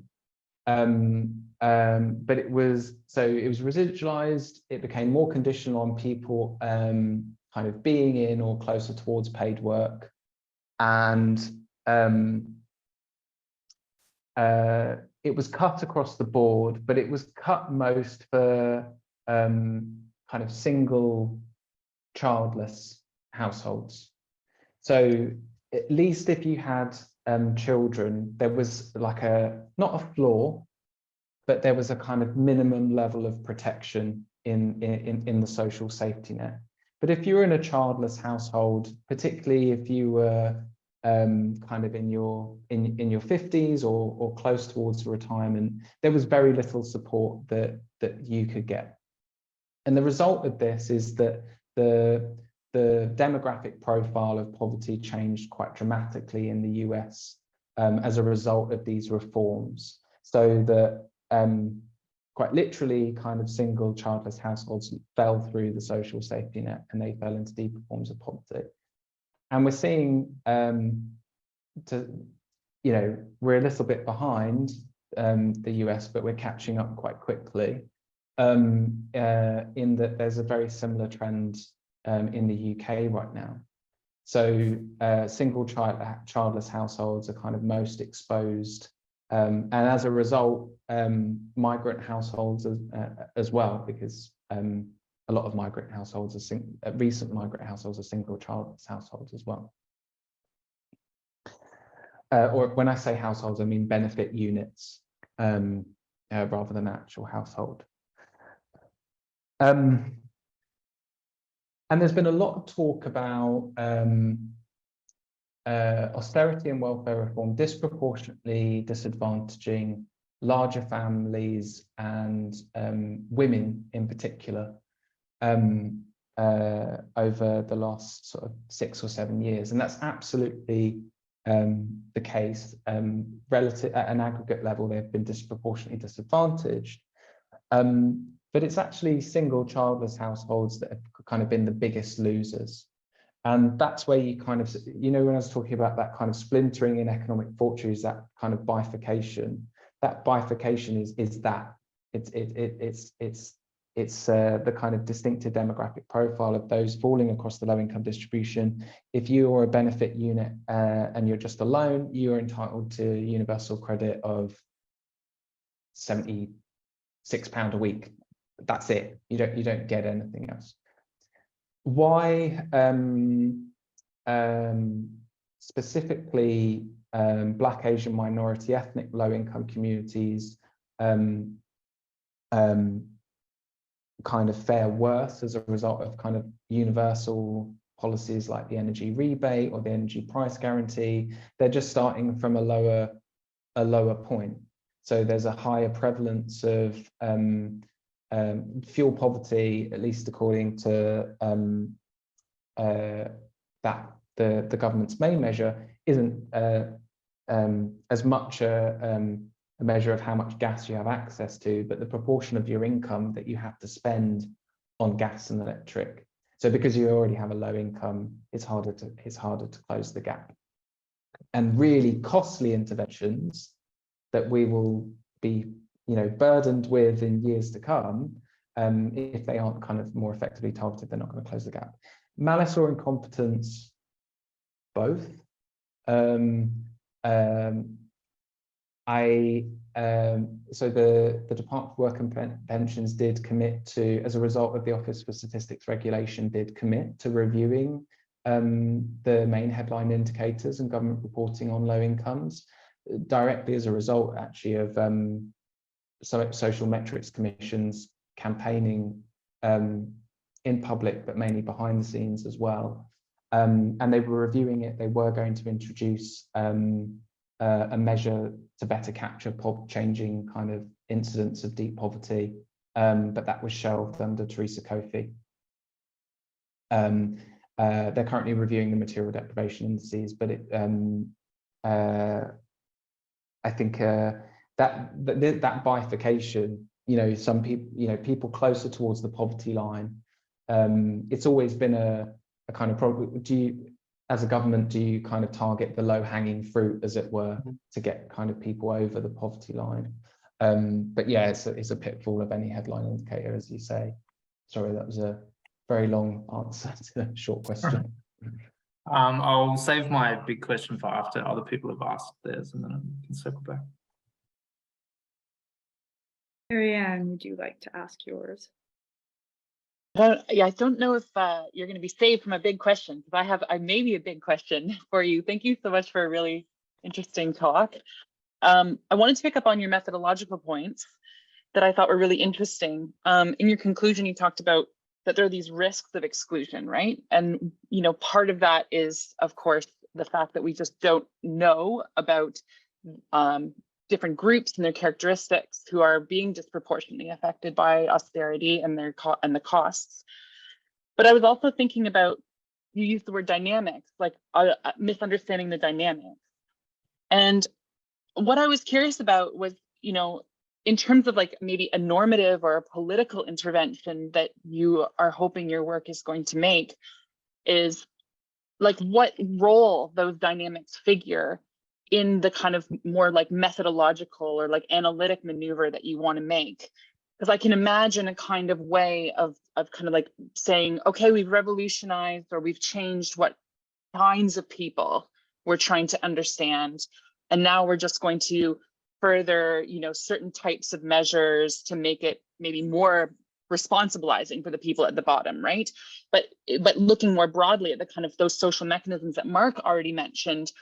But it was residualized. It became more conditional on people kind of being in or closer towards paid work. And it was cut across the board, but it was cut most for kind of single childless households. So at least if you had children, there was like not a floor, but there was a kind of minimum level of protection in the social safety net. But if you were in a childless household, particularly if you were kind of in your 50s or close towards retirement, there was very little support that you could get. And the result of this is that the demographic profile of poverty changed quite dramatically in the US as a result of these reforms. So that quite literally kind of single childless households fell through the social safety net and they fell into deeper forms of poverty. And we're seeing, we're a little bit behind the US, but we're catching up quite quickly in that there's a very similar trend in the UK right now. So single childless households are kind of most exposed. And as a result, migrant households as well, because a lot of migrant households are recent migrant households are single childless households as well. Or when I say households, I mean benefit units rather than actual household. And there's been a lot of talk about austerity and welfare reform disproportionately disadvantaging larger families and women in particular over the last sort of 6 or 7 years. And that's absolutely the case. Relative at an aggregate level, they've been disproportionately disadvantaged. But it's actually single childless households that have kind of been the biggest losers. And that's where you kind of, you know, when I was talking about that kind of splintering in economic fortunes, that kind of bifurcation, is that it's the kind of distinctive demographic profile of those falling across the low income distribution. If you are a benefit unit and you're just alone, you're entitled to universal credit of £76 a week. That's it. You don't get anything else. Why specifically Black, Asian, minority, ethnic, low income communities kind of fare worse as a result of kind of universal policies like the energy rebate or the energy price guarantee? They're just starting from a lower point. So there's a higher prevalence of fuel poverty, at least according to that the government's main measure isn't as much a measure of how much gas you have access to, but the proportion of your income that you have to spend on gas and electric. So because you already have a low income, it's harder to close the gap. And really costly interventions that we will be, you know, burdened with in years to come, if they aren't kind of more effectively targeted, they're not going to close the gap. Malice or incompetence, both. So the Department for Work and Pensions did commit to, as a result of the Office for Statistics regulation, did commit to reviewing the main headline indicators and government reporting on low incomes, directly as a result actually of social metrics commissions campaigning in public, but mainly behind the scenes as well. And they were reviewing it. They were going to introduce a measure to better capture changing kind of incidents of deep poverty, but that was shelved under Theresa Kofi. They're currently reviewing the material deprivation indices, but I think that bifurcation, you know, some people, you know, people closer towards the poverty line, it's always been a kind of problem. As a government, do you kind of target the low-hanging fruit, as it were, to get kind of people over the poverty line? But yeah, it's a pitfall of any headline indicator, as you say. Sorry, that was a very long answer to a short question. I'll save my big question for after other people have asked theirs, and then I can circle back. Marianne, would you like to ask yours? Yeah, I don't know if you're going to be saved from a big question, because I may be a big question for you. Thank you so much for a really interesting talk. I wanted to pick up on your methodological points that I thought were really interesting. In your conclusion, you talked about that there are these risks of exclusion, right? And, you know, part of that is, of course, the fact that we just don't know about different groups and their characteristics who are being disproportionately affected by austerity and the costs. But I was also thinking about, you used the word dynamics, like misunderstanding the dynamics. And what I was curious about was, you know, in terms of like maybe a normative or a political intervention that you are hoping your work is going to make, is like what role those dynamics figure in the kind of more like methodological or like analytic maneuver that you want to make. Because I can imagine a kind of way of kind of like saying, okay, we've revolutionized or we've changed what kinds of people we're trying to understand. And now we're just going to further, you know, certain types of measures to make it maybe more responsibilizing for the people at the bottom, right? But looking more broadly at the kind of those social mechanisms that Mark already mentioned,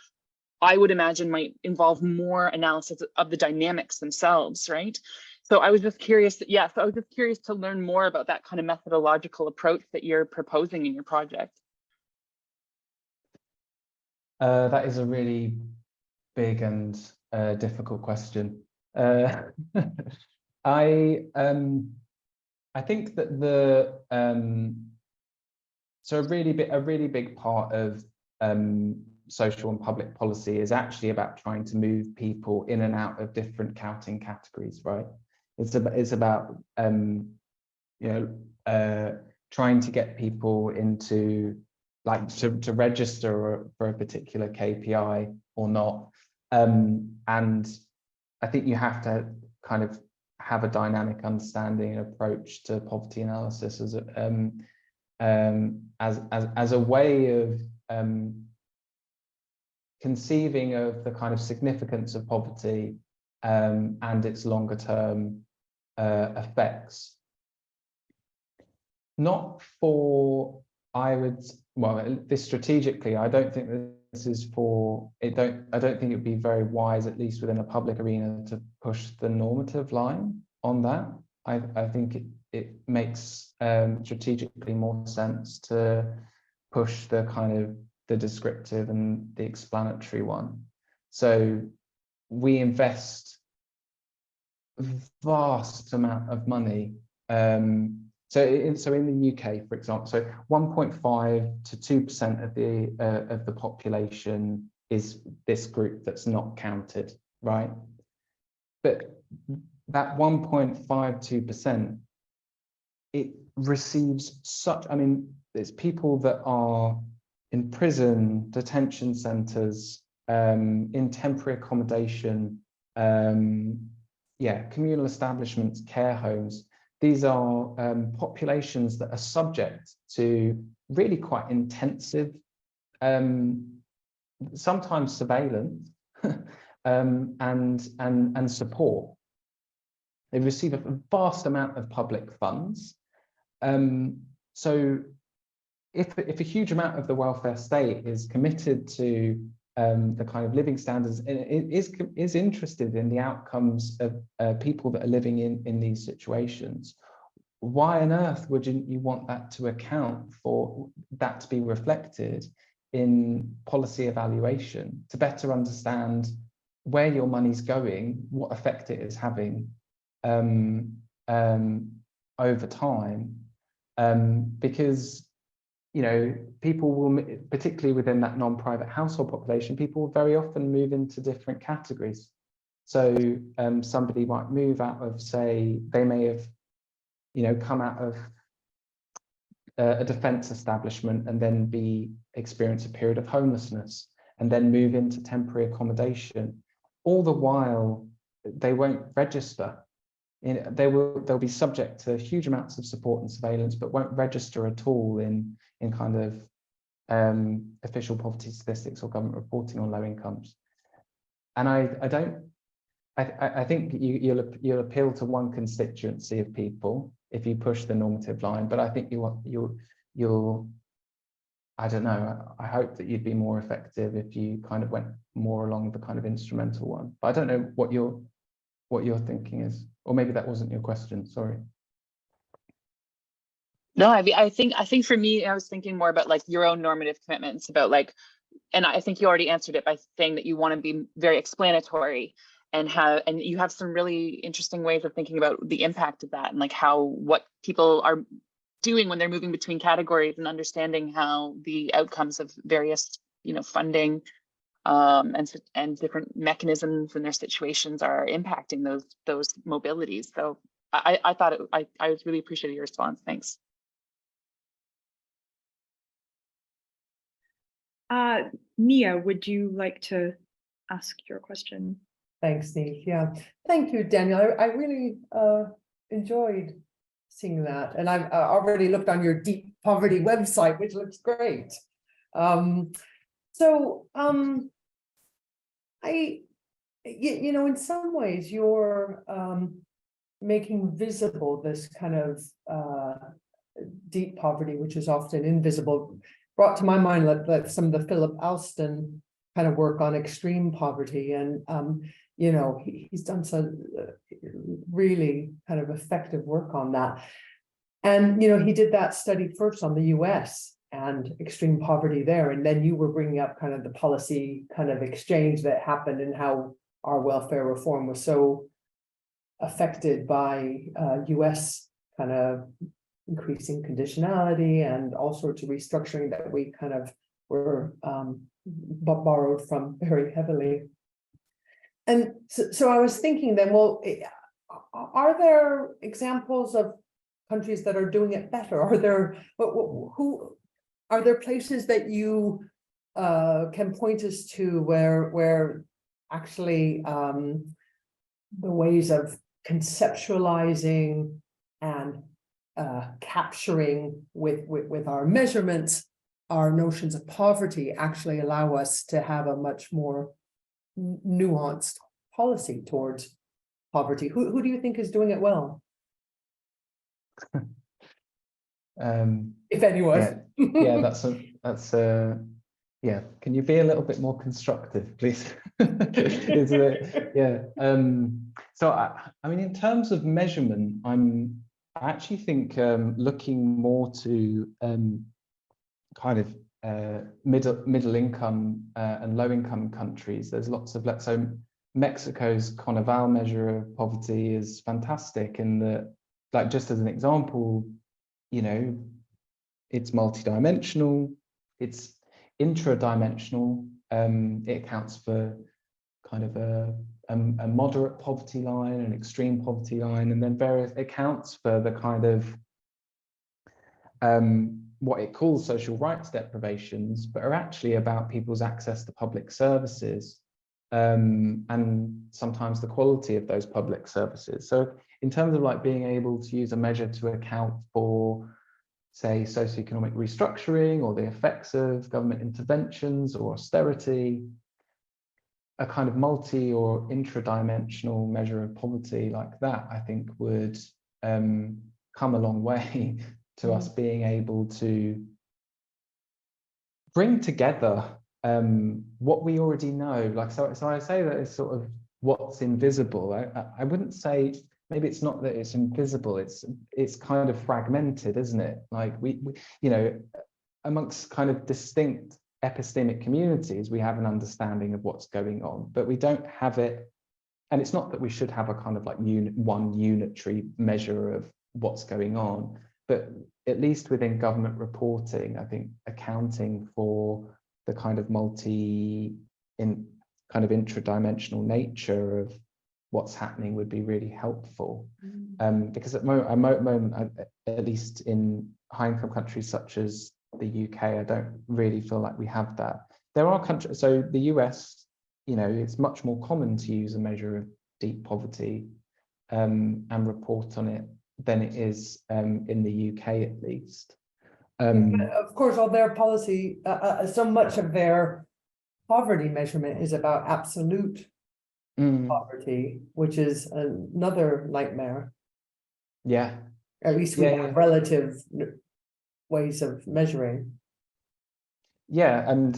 I would imagine might involve more analysis of the dynamics themselves, right? So I was just curious, to learn more about that kind of methodological approach that you're proposing in your project. That is a really big and difficult question. I think that the so a really big part of social and public policy is actually about trying to move people in and out of different counting categories, right? It's about trying to get people into to register for a particular KPI or not, and I think you have to kind of have a dynamic understanding and approach to poverty analysis as a way of conceiving of the kind of significance of poverty and its longer term effects. Not for, this strategically, I don't think this is for, I don't think it would be very wise, at least within a public arena, to push the normative line on that. I think it makes strategically more sense to push the kind of the descriptive and the explanatory one. So we invest vast amount of money. So in the UK, for example, so 1.5 to 2% of the population is this group that's not counted, right? But that 1.52%, it receives such, I mean, there's people that are in prison, detention centres, in temporary accommodation, communal establishments, care homes. These are populations that are subject to really quite intensive, sometimes surveillance, and support. They receive a vast amount of public funds. So if a huge amount of the welfare state is committed to the kind of living standards, and it is interested in the outcomes of people that are living in these situations, why on earth wouldn't you want that to account for that to be reflected in policy evaluation, to better understand where your money's going, what effect it is having over time, because people will, particularly within that non-private household population, people will very often move into different categories. So somebody might move out of, say, they may have come out of a defence establishment and then experience a period of homelessness and then move into temporary accommodation. All the while, they won't register. They'll be subject to huge amounts of support and surveillance, but won't register at all in kind of official poverty statistics or government reporting on low incomes. And I think you'll appeal to one constituency of people if you push the normative line, but I think you'll I don't know, I hope that you'd be more effective if you kind of went more along the kind of instrumental one. But I don't know what your thinking is, or maybe that wasn't your question, sorry. No, I think for me, I was thinking more about like your own normative commitments, about like, and I think you already answered it by saying that you want to be very explanatory and you have some really interesting ways of thinking about the impact of that and like what people are doing when they're moving between categories and understanding how the outcomes of various funding and different mechanisms in their situations are impacting those mobilities. So I thought I really appreciated your response. Thanks. Mia, would you like to ask your question? Thanks, Neve. Yeah, thank you, Daniel. I really enjoyed seeing that, and I've already looked on your Deep Poverty website, which looks great. In some ways, you're making visible this kind of deep poverty, which is often invisible. Brought to my mind like some of the Philip Alston kind of work on extreme poverty, and he's done some really kind of effective work on that. And he did that study first on the US and extreme poverty there, and then you were bringing up kind of the policy kind of exchange that happened and how our welfare reform was so affected by US kind of increasing conditionality and all sorts of restructuring that we kind of were borrowed from very heavily. And so I was thinking then, well, are there examples of countries that are doing it better? Are there places that you can point us to where actually the ways of conceptualizing and capturing with our measurements our notions of poverty actually allow us to have a much more nuanced policy towards poverty? Who do you think is doing it well? If anyone. Yeah, that's yeah. Can you be a little bit more constructive, please? Is it, yeah. So I mean, in terms of measurement, I actually think looking more to kind of middle income and low income countries. There's lots of, let's say, Mexico's Coneval measure of poverty is fantastic in that, like, just as an example, you know, it's multidimensional, it's intradimensional, it accounts for kind of a moderate poverty line, an extreme poverty line, and then various accounts for the kind of what it calls social rights deprivations, but are actually about people's access to public services, and sometimes the quality of those public services. So in terms of like being able to use a measure to account for, say, socioeconomic restructuring or the effects of government interventions or austerity, a kind of multi or intradimensional measure of poverty like that, I think would come a long way to us being able to bring together what we already know. Like, so I say that it's sort of what's invisible. I wouldn't say, maybe it's not that it's invisible, it's kind of fragmented, isn't it? Like we you know, amongst kind of distinct epistemic communities, we have an understanding of what's going on, but we don't have it. And it's not that we should have a kind of like one unitary measure of what's going on, but at least within government reporting, I think accounting for the kind of intradimensional nature of what's happening would be really helpful. Because at the moment, at least in high-income countries such as the UK, I don't really feel like we have that. There are countries, so the US, you know, it's much more common to use a measure of deep poverty and report on it than it is in the UK, at least. Of course, all their policy, so much of their poverty measurement is about absolute poverty, which is another nightmare. Yeah. At least we have relative ways of measuring. Yeah, and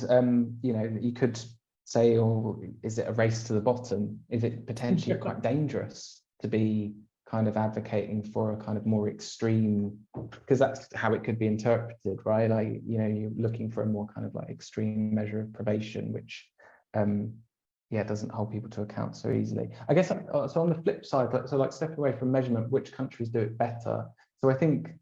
you know, you could say, oh, is it a race to the bottom? Is it potentially quite dangerous to be kind of advocating for a kind of more extreme, because that's how it could be interpreted, right? Like, you know, you're looking for a more kind of like extreme measure of privation, which yeah, doesn't hold people to account so easily. I guess, so on the flip side, so like stepping away from measurement, which countries do it better? So I think,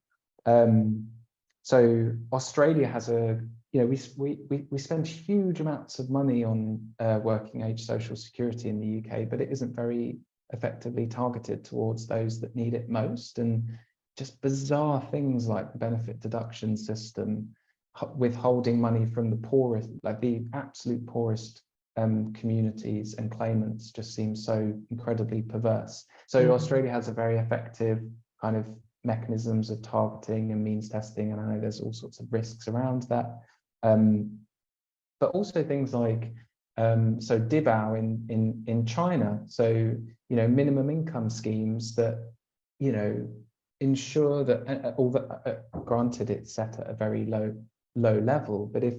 so Australia has a, you know, we spend huge amounts of money on working age social security in the UK, but it isn't very effectively targeted towards those that need it most. And just bizarre things like the benefit deduction system, withholding money from the poorest, like the absolute poorest communities and claimants, just seems so incredibly perverse. So Australia has a very effective kind of mechanisms of targeting and means testing, and I know there's all sorts of risks around that, but also things like so Dibao in China, so, you know, minimum income schemes that, you know, ensure that, granted it's set at a very low level, but if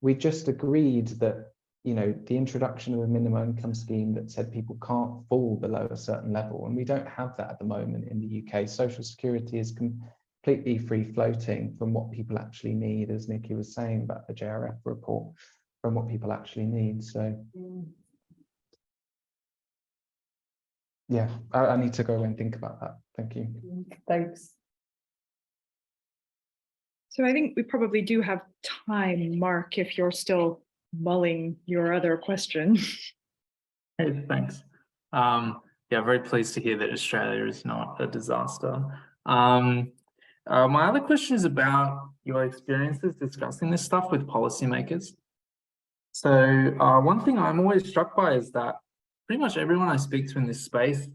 we just agreed that, you know, the introduction of a minimum income scheme that said people can't fall below a certain level, and we don't have that at the moment in the UK. Social security is completely free floating from what people actually need, as Nikki was saying about the JRF report, from what people actually need. So Yeah, I need to go and think about that. Thank you. Thanks. So I think we probably do have time, Mark, if you're still mulling your other question. Hey, thanks. Yeah, very pleased to hear that Australia is not a disaster. My other question is about your experiences discussing this stuff with policymakers. So one thing I'm always struck by is that pretty much everyone I speak to in this space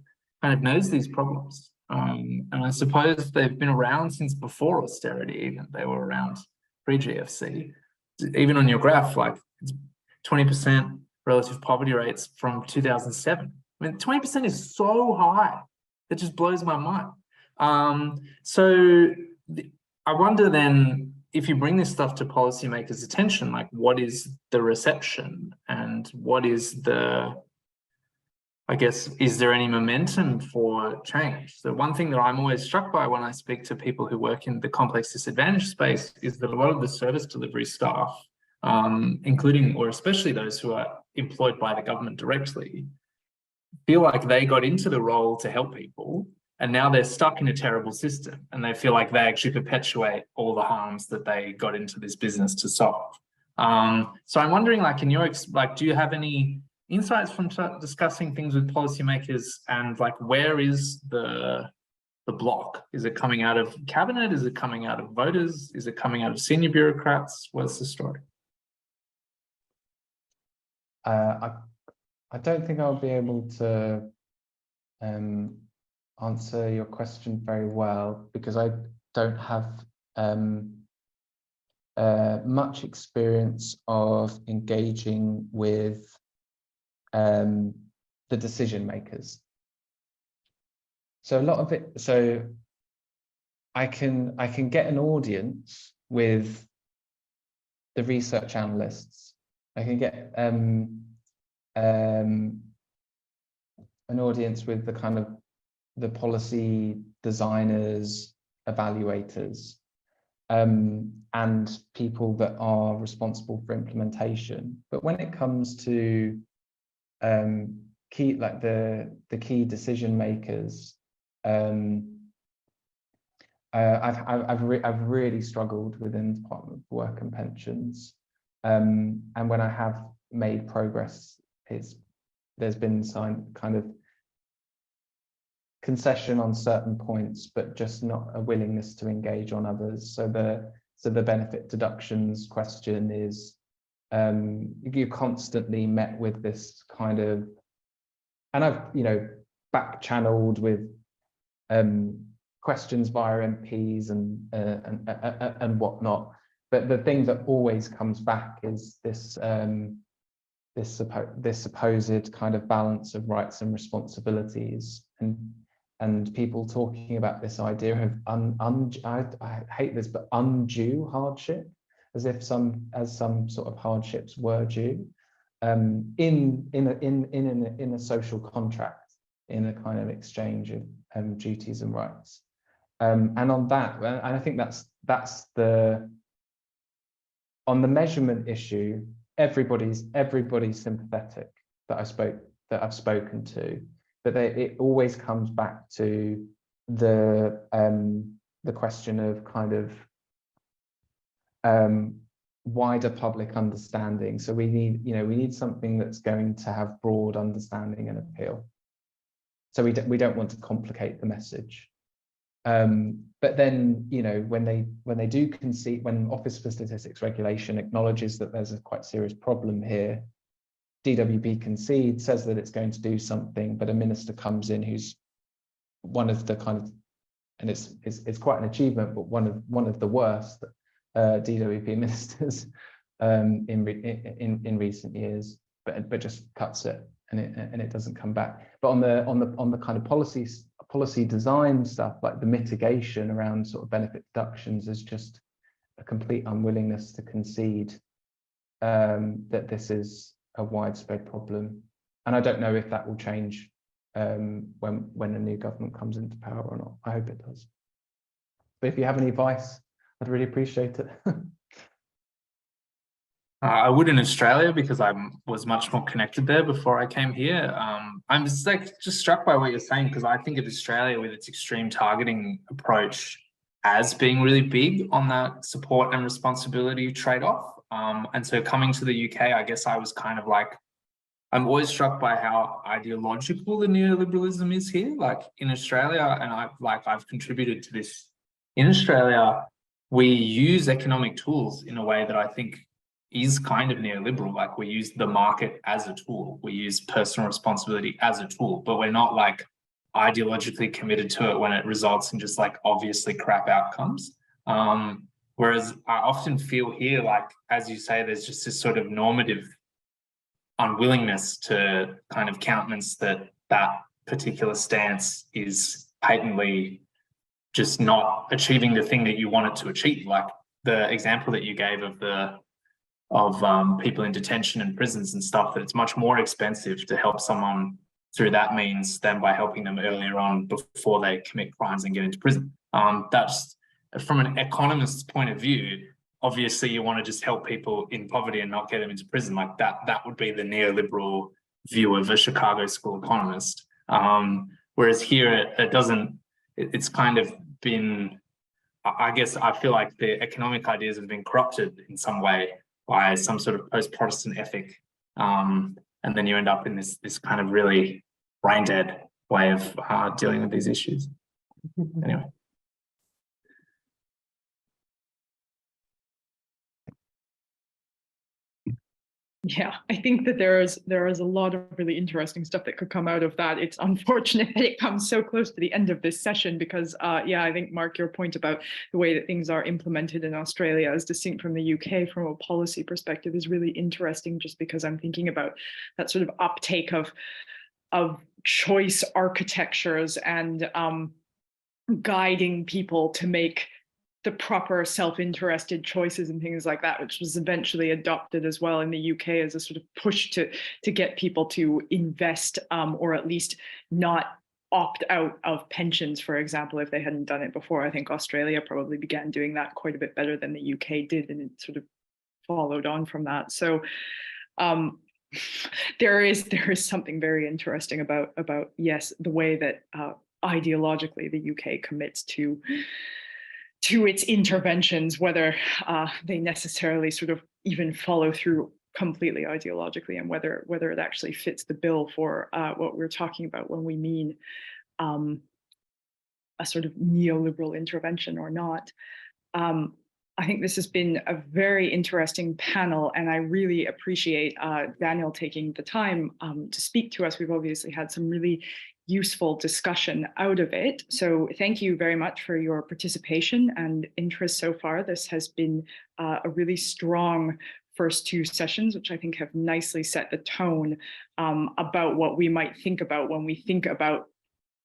kind of knows these problems. And I suppose they've been around since before austerity, even they were around pre-GFC. Even on your graph, like it's 20% relative poverty rates from 2007. I mean, 20% is so high. It just blows my mind. I wonder then, if you bring this stuff to policymakers' attention, like what is the reception and what is the, I guess, is there any momentum for change? So one thing that I'm always struck by when I speak to people who work in the complex disadvantaged space is that a lot of the service delivery staff, including or especially those who are employed by the government directly, feel like they got into the role to help people, and now they're stuck in a terrible system, and they feel like they actually perpetuate all the harms that they got into this business to solve. So I'm wondering, like, in your do you have any insights from discussing things with policymakers, and like where is the block? Is it coming out of cabinet? Is it coming out of voters? Is it coming out of senior bureaucrats? What's the story? I don't think I'll be able to answer your question very well, because I don't have much experience of engaging with the decision makers. So a lot of it, so I can get an audience with the research analysts. I can get an audience with the kind of the policy designers, evaluators, and people that are responsible for implementation. But when it comes to key, like the key decision makers, I've really struggled within the Department for Work and Pensions, and when I have made progress, there's been some kind of concession on certain points, but just not a willingness to engage on others. So the benefit deductions question is, you're constantly met with this kind of, and I've back channeled with questions via MPs and whatnot, but the thing that always comes back is this this supposed kind of balance of rights and responsibilities, and people talking about this idea of I hate this, but undue hardship, as if some sort of hardships were due, in a social contract, in a kind of exchange of duties and rights, and on that, and I think that's the, on the measurement issue, everybody's sympathetic that I've spoken to, but it always comes back to the question of kind of wider public understanding. So we need something that's going to have broad understanding and appeal. So we don't want to complicate the message. But then, when they do concede, when Office for Statistics Regulation acknowledges that there's a quite serious problem here, DWP concedes, says that it's going to do something, but a minister comes in who's one of the kind of, and it's quite an achievement, but one of the worst DWP ministers in recent years, but just cuts it, and it doesn't come back. But on the kind of policy design stuff, like the mitigation around sort of benefit deductions, is just a complete unwillingness to concede that this is a widespread problem. And I don't know if that will change when a new government comes into power or not. I hope it does. But if you have any advice, I'd really appreciate it. I would in Australia because I was much more connected there before I came here. I'm just struck by what you're saying, because I think of Australia with its extreme targeting approach as being really big on that support and responsibility trade-off. And so coming to the UK, I guess I was kind of like, I'm always struck by how ideological the neoliberalism is here. Like in Australia, and I've contributed to this in Australia, we use economic tools in a way that I think is kind of neoliberal. Like we use the market as a tool, we use personal responsibility as a tool, but we're not like ideologically committed to it when it results in just like obviously crap outcomes. Whereas I often feel here, like, as you say, there's just this sort of normative unwillingness to kind of countenance that particular stance is patently just not achieving the thing that you want it to achieve. Like the example that you gave of people in detention and prisons and stuff, that it's much more expensive to help someone through that means than by helping them earlier on before they commit crimes and get into prison. That's from an economist's point of view. Obviously, you want to just help people in poverty and not get them into prison. Like that would be the neoliberal view of a Chicago school economist. Whereas here, it doesn't. It's kind of been. I guess I feel like the economic ideas have been corrupted in some way by some sort of post-Protestant ethic, and then you end up in this kind of really brain-dead way of dealing with these issues. Anyway. Yeah, I think that there is a lot of really interesting stuff that could come out of that. It's unfortunate that it comes so close to the end of this session because, yeah, I think, Mark, your point about the way that things are implemented in Australia as distinct from the UK from a policy perspective is really interesting, just because I'm thinking about that sort of uptake of choice architectures and guiding people to make the proper self-interested choices and things like that, which was eventually adopted as well in the UK as a sort of push to get people to invest or at least not opt out of pensions, for example, if they hadn't done it before. I think Australia probably began doing that quite a bit better than the UK did, and it sort of followed on from that. So there is something very interesting about yes, the way that ideologically the UK commits to its interventions, whether they necessarily sort of even follow through completely ideologically, and whether it actually fits the bill for what we're talking about when we mean a sort of neoliberal intervention or not. I think this has been a very interesting panel, and I really appreciate Daniel taking the time to speak to us. We've obviously had some really useful discussion out of it. So thank you very much for your participation and interest so far. This has been a really strong first two sessions, which I think have nicely set the tone about what we might think about when we think about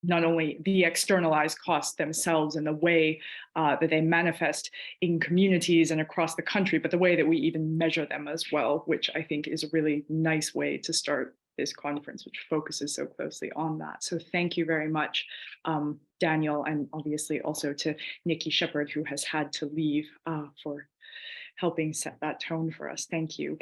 not only the externalized costs themselves and the way that they manifest in communities and across the country, but the way that we even measure them as well, which I think is a really nice way to start this conference, which focuses so closely on that. So thank you very much, Daniel, and obviously also to Nikki Shepherd, who has had to leave for helping set that tone for us. Thank you.